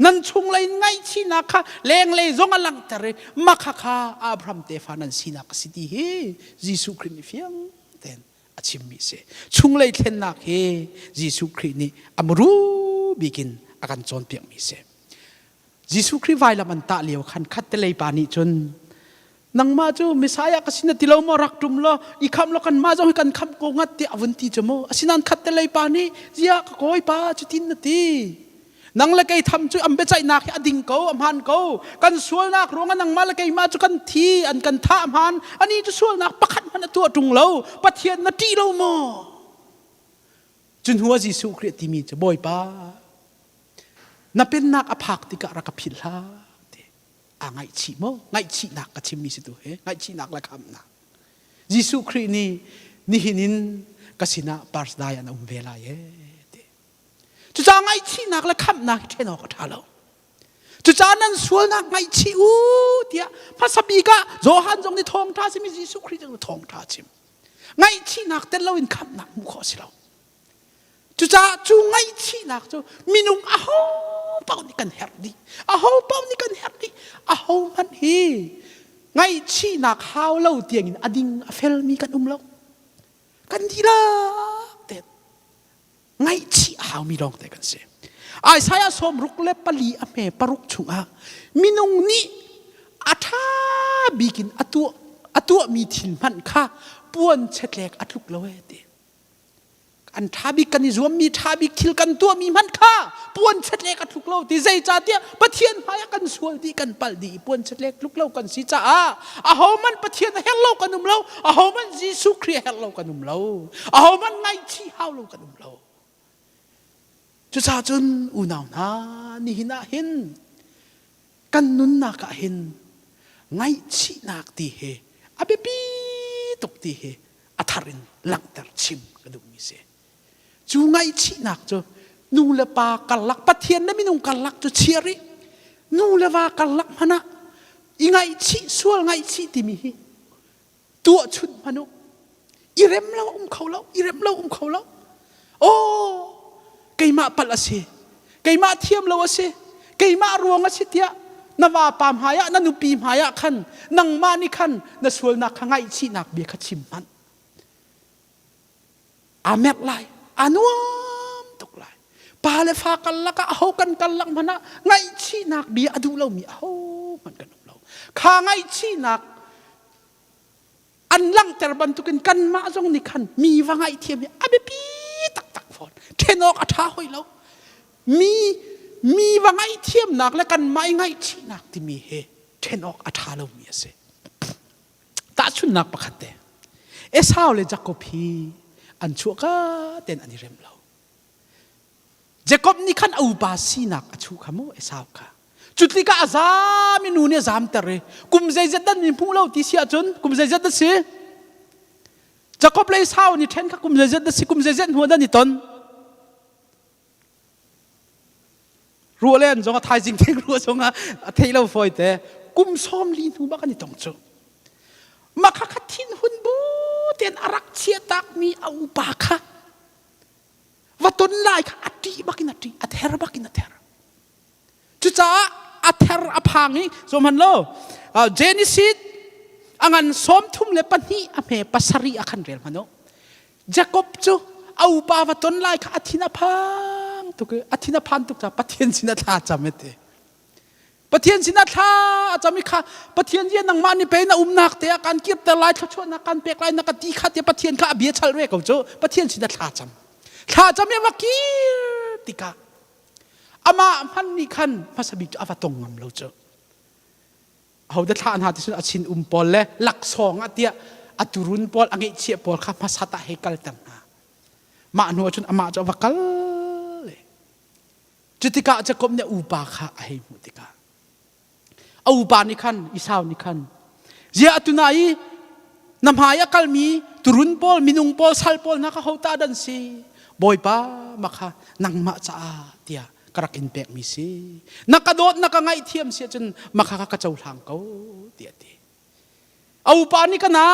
นั่นชุงเลยไงชีนักค่ะเลงเลยจงลังเตอร์มาค่ะอับราฮัมเตฟานันซีนักสิทีเฮจิสุครินฟิยังเต็นอาชิมมิเซชุงเลยเทนนักเฮจิสุครินอัมรูบิกินอาการจนเปียงมิเซยิสุคริสต์ไว้ละมันตาเลียวขันคัดเตลัยปานิจนนังมาจูมิสายาก็สินะติลาวมารักดุมละอีคำละกันมาจูให้กันคำโกงัดที่อวันที่จมูกสินันคัดเตลัยปานิจียก็คอยป้าจุดินนาทีนังละไกทำจูอัมเบใจนักอดิ่งเขาอัมฮันเขากันสวลนักร้องนังมาละไกมาจูกันทีอันกันท่าอัมฮันอันนี้จูสวลนักประคันมันตัวตรงเราปะเทียนนาทีเราโมจนหัวยิสุคริสต์ที่มีจะบ่อยป้านับเป็นนักอภักติกะรักพิลาไงชีโมไงชีนักกชิมมีสิตัวเฮไงชีนักละคำนักยิสุครินี่หินินกสินะปาร์สดายันเวลาเยจุจ้าไงชีนักละคำนักเทนอกท่าเราจุจ้านั้นสวลนักไงชีเดียพระสบีกะโจฮันจงในทองท่าสิมียิสุคริจงในทองท่าชิมไงชีนักเต้นเราอินคำนักมุขสิเราจุจ้าจูไงชีนักจูมินุงอ้าวเป้านี่กันเฮรดีอ้าวเป้านี่กันเฮรดีอ้าวมันฮีไงชีนักฮาวเล่าเตียงอินอดิ่งเฟลมีกันเล่ากันดีละเด็ดไงชีฮาวมีรองแต่กันเสียไอ้สายสมรุกเล็บปลีอเมปรุกชุงมินุงนี่อาท่าบิกินอ ตัวมีถิ่นมันค่ะป้วนเช็ดเล็กอัดลุกเลวเดอันทาบิกันนิจวมมีทาบิกทิลกันตัวมีมันค่ะป้วนเช็ดเล็กอัดลุกเลวที่ใจจ่าเตี้ยปะเทียนหายกันสวยดีกันปัลดีป้วนเช็ดเล็กลุกเลวกันสิจ่าอาหอมันปะเทียนเฮลโลกันนุ่มเลวอาหอมันยิสุครีเฮลโลกันนุ่มเลวอาหอมันไงชี้ฮาวโลกันนุ่มเลวจุจ่าจนอุณาวนานี่หินาหินกันนุนนักหินไงชี้นักตีเฮอาเบบีตกตีเฮอัทารินหลังแต่ชิมกระดูกมีเสจูไงชี้นักจูนูเลปากัลลักปะเทียนได้ไม่นุ่งกัลลักจูเชียรินูเลวากัลลักมันนะอีไงชี้ส่วนไงชี้ที่มีตัวชุดมนุษย์อีเร็มเราเขาแล้วอีเร็มเราเขาแล้วโอ้ไก่มาปัลสิไก่มาเทียมเราสิไก่มารวงสิเทียนว่าปามหายะนันุปีมหายะขันนังมานิขันนสวลนักไงชีนักเบียขชิมมันอาเมกไลอานวมตกไลปาเลฟากันลักเอากันกันลักมันนะไงชีนักเบียอดูเรามีเอามันกันเราข้าไงชีนักอันลังแต่บันทุกันกันมาจงนิขันมีว่าไงเทียมอาเบปีตักตักฟอนเทนอกอัฐาหอยเรามีว่าไงเทียมนักและกันไม่ไงชีนักที่มีเฮเทนอกอัฐาเรามีเสตาชุนนักประคัตเตเอสาวเลยจักกพีอันชั่วก็เต็นอันนี้เริ่มเราเจคอบนี่ขันเอาบาสีนักอชูขโมเอสาวค่ะจุดที่ก็อาซามินูเนี่ยจามเตอร์กุมใจจัดดันมีผู้เล่าที่เสียจนกุมใจจัดดันสิเจคอบเลยสาวนี่เทนค่ะกุมใจจัดดันสิกุมใจจัดหัวดันนี่ตนรัวเล่นจงอาไทยจริงเทงรัวจงอาเทยเราฟอยแต่กุมซ้อมลีนหูบ้ากันนี่ต้องจูมาคักทินหุ่นบูเตียนอารักเชียตักมีเอาปากค่ะว่าต้นลายค่ะอดีบักินอดีอัตเทร์บักินอัตเทร์จุจ้าอัตเทร์อพังนี่สมหันโลเจนิสิตอังันสมทุ่มเลปันนี่อเมปัสรีอาคันเรียลมันโนเจคอบจูเอาปาว่าต้นลายค่ะอธินาพังตุกอธินาพันตุกจ้าปะเทียนสินาทาจำไม่ได้ปะเทียนสินาทาจะมีค่ะปะเทียนเย็นนังมันนี่เป็นนะนักเตะการเก็บแต่ลายชวนนักการเปกลายนักตีขัดเตะปะเทียนข้าเบียชัลเวกเอาโจปะเทียนสินาทาจำยังว่ากีติกาอามาพันนี่ขันภาษาบิจอาวัตงงามเราโจเอาเดชานหาที่สุดอาชินปอลเล่หลักสองอันเดียอัตุรุนปอลอังเกเชียปอลข้าภาษาตะเฮกัลตังนามาหนัวจนอามาจะวักกัลเลยจุติกาจะกบเนี่ยอุปาค่ะไอ้มุติกาเอาอุปานี่ขันอิสาวนี่ขันเจ้าตุนายนำหายกัลมีตุรุนปอลมินุงปอลสัลปอลนักเขาตาดันซีบอยป้ามาค่ะนังมาจ้าเดียกระกินเปกมีซีนักกระโดดนักไงเทียมเสียจนมาค่ะกระเจ้าทางเขาเดียดีเอาอุปานี่กันเอา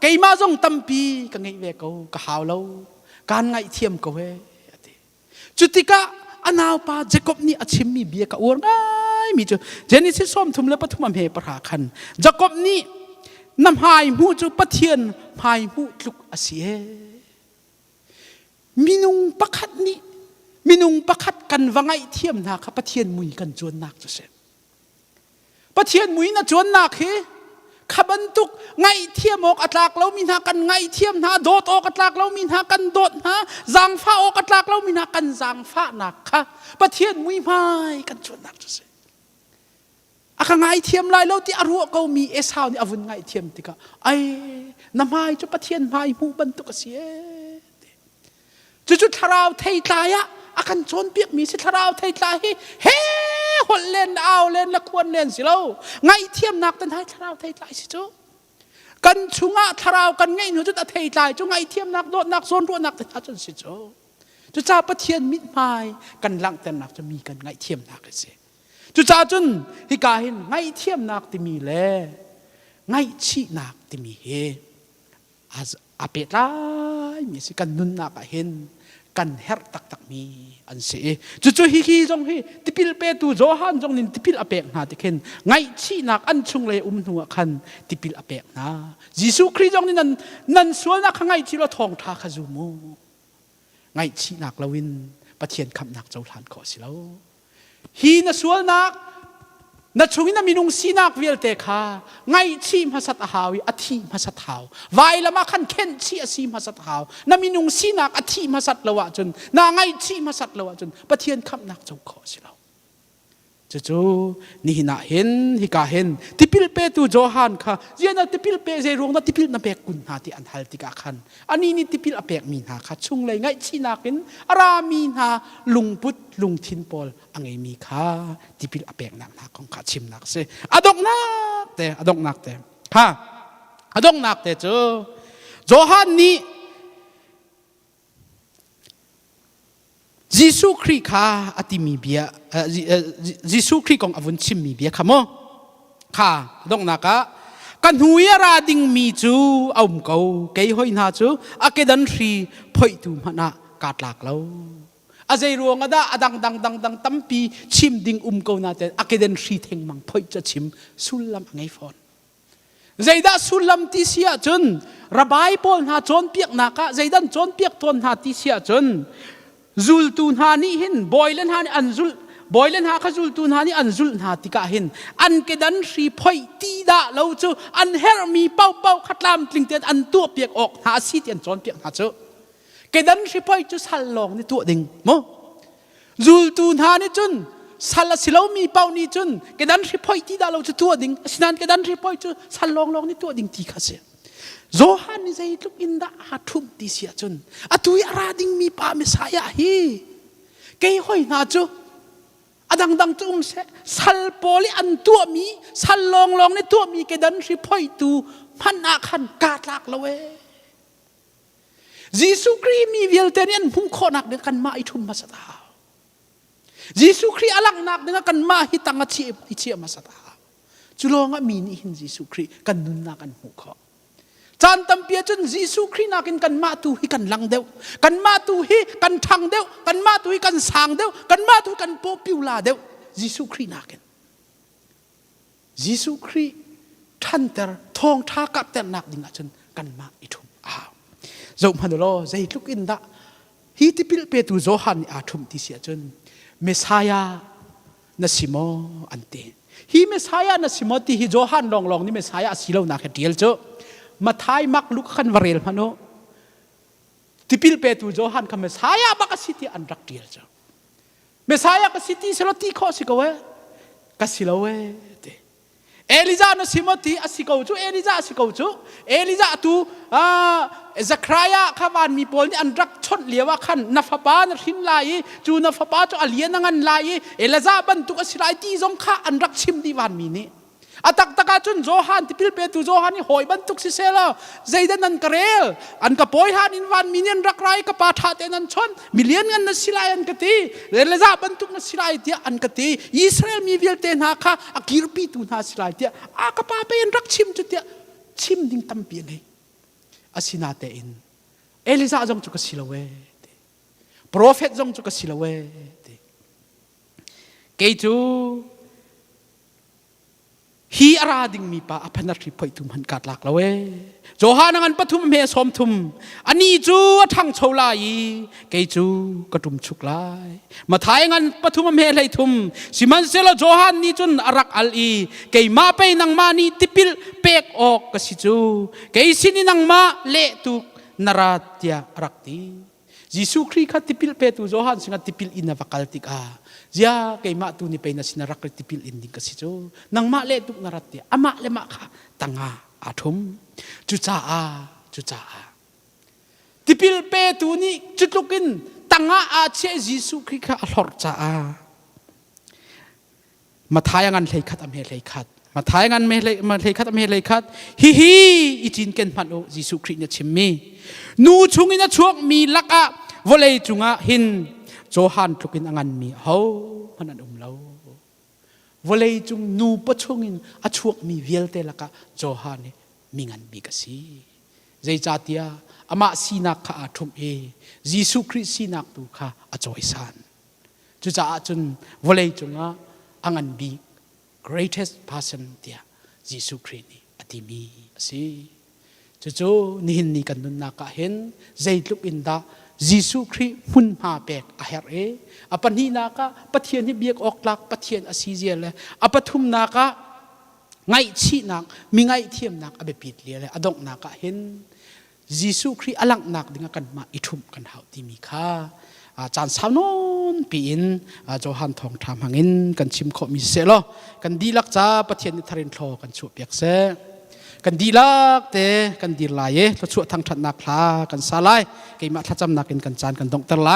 ไก่มาจงตั้มปีกันไงเวกเขากะหาวเราการไงเทียมเขาเวจุดที่กะอันเอาป้าเจคอบนี่อาชิมมีเบียกอวร์ง่ายมีจูเจนิสิส้มทุ่มเล็บปฐุมเฮปราคันเจคอบนี่นำหายมูจูปะเทียนหายมูลุกอาเซียมินุงปักขัดนี่มินุงปักขัดกันว่าไงเทียมนักปะเทียนมุยกันจวนนักจะเสพปะเทียนมุยน่ะจวนนักเฮขับันตุกไงเทียมออกอัตลากเรามีนากันไงเทียมนาโดดออกอัตลากเรามีนากันโดดนะจางฟ้าออกอัตลากเรามีนากันจางฟ้าหนักค่ะปะเทียนมุยไม่กันจวนนักจะเสพอาคาไงเทียมลายเราที่อรัวเขามีเอสาวนี่อวุนไงเทียมติกะไอ้น้ำไม้จะปะเทียนไม้มูบันตุกเสียจุดทาราวไทยตายะอาการโจนเปียกมีสิทาราวไทยตายเฮ้หดเล่นเอาเล่นละควรเล่นสิเราไงเทียมนักแต่ไทยทาราวไทยตายสิจูกันชุงะทาราวกันไงหนูจุดไทยตายจูไงเทียมนักโดดนักโซนรัวนักแต่ทัดจนสิจูจุดจ่าปะเทียนมิดไม้กันลังแต่นักจะมีกันไงเทียมนักเลยสิจุดจ่าจนฮิกาเห็นไงเทียมนักที่มีแลไงชีนักที่มีเฮอาเปตายมีสิกันนุนนักเห็นกันเฮร์ตักมีอันเสียจู่ๆฮิจงฮิติพิลเปตูโจฮันจงนินติพิลอเปกนาติเข็นไงชีนักอันชุงเลยหัวคันติพิลอเปกนายิสุคริจงนินนันสวนนักไงที่เราทองทาขจูโมไงชีนักลาวินปะเทียนคำนักเจ้าทานขอสิแล้วฮีนสวนนัก na chungin na minung sinak vial te kha ngai chim hasat ahawi athi hasat haw vai lama khan khen chi asim hasat haw na minung sinak athi hasat lawa chun na ngai chim hasat lawa chun pathian kham nak chau kho silaw chu ni hina hen hika hen tipil pe tu johan kha jiana tipil pe je rong na tipil na pek kun ha ti an hal ti ka khan ani ni tipil apek min ha kha chung lei ngai chinakin aramin ha lungput lungthin pol angai mi kha tipil apek nak na kong kha chim nak se adok nak te ha adok nak te chu johan ni Giêsu Christ kha atimi bia Giêsu Christ kong avun chim mi bia khamo kha dong naka kan huya ra ding mi chu aum ko ke hoi na chu akedan thri phoi tu mana katlak lo azai ruang ada adang dang tampi chim ding ko na te akedan thri theng mang phoi cha chim sulam ngai phon zaida sulam ti sia chun rabai pol na chon piak naka zaidan chon piak ton ha ti sia chun zul tun ha ni hin boilen ha ni anzul boilen ha kha zul tun ha ni anzul ha tika hin an ke dan ri phoi ti da lo chu an her mi pau khatlam tling ten an tu piak ok ha si tian chon piak ha chu ke dan ri phoi chu sal long ni tu ding mo zul tun ha ni chun sal silo mi pau ni chun ke dan ri phoi ti da lo chu tu ding sinan ke dan ri phoi chu sal long ni tu ding ti kha se Zohan ni zai luk inda athum ti sia chun atui arading mi pa mesaya hi kei hoi na chu adang chung se sal poli an tu mi sal long ni tu mi ke dan ri phoi tu phan a khan ka tlak lawe Giêsu Christ mi vial ten en hum khonak de kan ma i thum masata Giêsu Christ alak nak de kan ma hi tanga chi masata chulonga mi ni hin Giêsu Christ kan nun na kan hu kho chan tam pia chun Giêsu Christ nakin kan ma tu hi kan lang deu kan ma tu hi kan thang deu kan ma tu hi kan sang deu kan ma tu kan po piu la deu Giêsu Christ nakin Giêsu Christ than ter thong tha kap ter nak ding a chun kan ma i thum a zo manolo zai luk in da hi ti pil pe tu Johan a thum ti sia chun Messiah na simo ante hi Messiah na simo ti hi Johan long ni Messiah asilo na kha diel cho Mathai mak luk khan varel mano tipil pe tu Johan ka Messiah ba ka city andrak diel cha Messiah ka city selo ti kho sikowe ka silowe te Elijah no simoti asiko chu Elijah tu Zachariah khawan mi pol ni andrak chot lewa khan nafapa na thin lai chu nafapa chu alien ngan lai Elijah ban tu ka silai ti zong kha andrak chim di wan mi ni atak taka chun Johan tipil pe tu Johan ni hoi ban tuk si sela zaidan nan karel an ka poi han in wan minion rak rai ka pa tha te nan chon million ngan na silai an kati leza ban tuk na silai dia an kati Israel mi vil te na kha akirpi tu na silai dia a ka pa pe en rak chim chu dia chim ding tam pi ngai asina te in Elisa jong chu ka silawe prophet jong chu ka silawe ke chu hi arading mi pa apanatri phoi tum han kat lak lawe Johan angan pathum me som thum ani chu athang cholai ke chu katum chuk lai mathai ngan pathum me lai thum siman selo Johan ni chun arak al i ke ma pe nang ma ni tipil pek ok ka si chu ke sini nang ma le tu naratya rakti Giêsu Christ kha tipil pe tu Johan singa tipil ina vakaltik a Zia kay ma tu ni pe na sinarak tipil ending kasi cho nang ma le tuk naratya ama le ma kha tanga athum chu cha a tipil pe tu ni chutlukin tanga a che Giêsu Christ kha alhor cha a mathayangan leikhat am he leikhat mathayangan me leikhat am he leikhat hi ichin ken phan o Giêsu Christ na chimmi nu chungina chuak mi laka volei chunga hin Johan tukin angan mi ho manan lo volei chung nu pachungin achuak mi velte laka Johan mingan mi kasi zai chatia ama sinak kha athum e Giêsu Christ sinak tu kha achoisan chu cha chun volei chunga angan bi greatest person dia Giêsu Christ ni atimi asi chu nihin ni kan nun na ka hen zai luk in da ยิสุคริมุนมาเปกอาเฮรอปันนีนักปะเทียนที่เบียกออกลักปะเทียนอสีเจเลยอปทุมนักไงชีนักมีไงเทียมนักอเบปิดเลียเลยอดงนักเห็นยิสุคริอลังนักดึงกันมาอิทุมกันหาที่มีค่าจานสาวนนปีนโจฮันทองทำหังอินกันชิมขมิเสลกันดีลักจ้าปะเทียนทารินโทกันชูเปียกเสกันดีลักเตกันดีลายตัวช่วยทางทัดนักพลากันสาลายกิมาทัดจำนักกันจานกันดงตะไล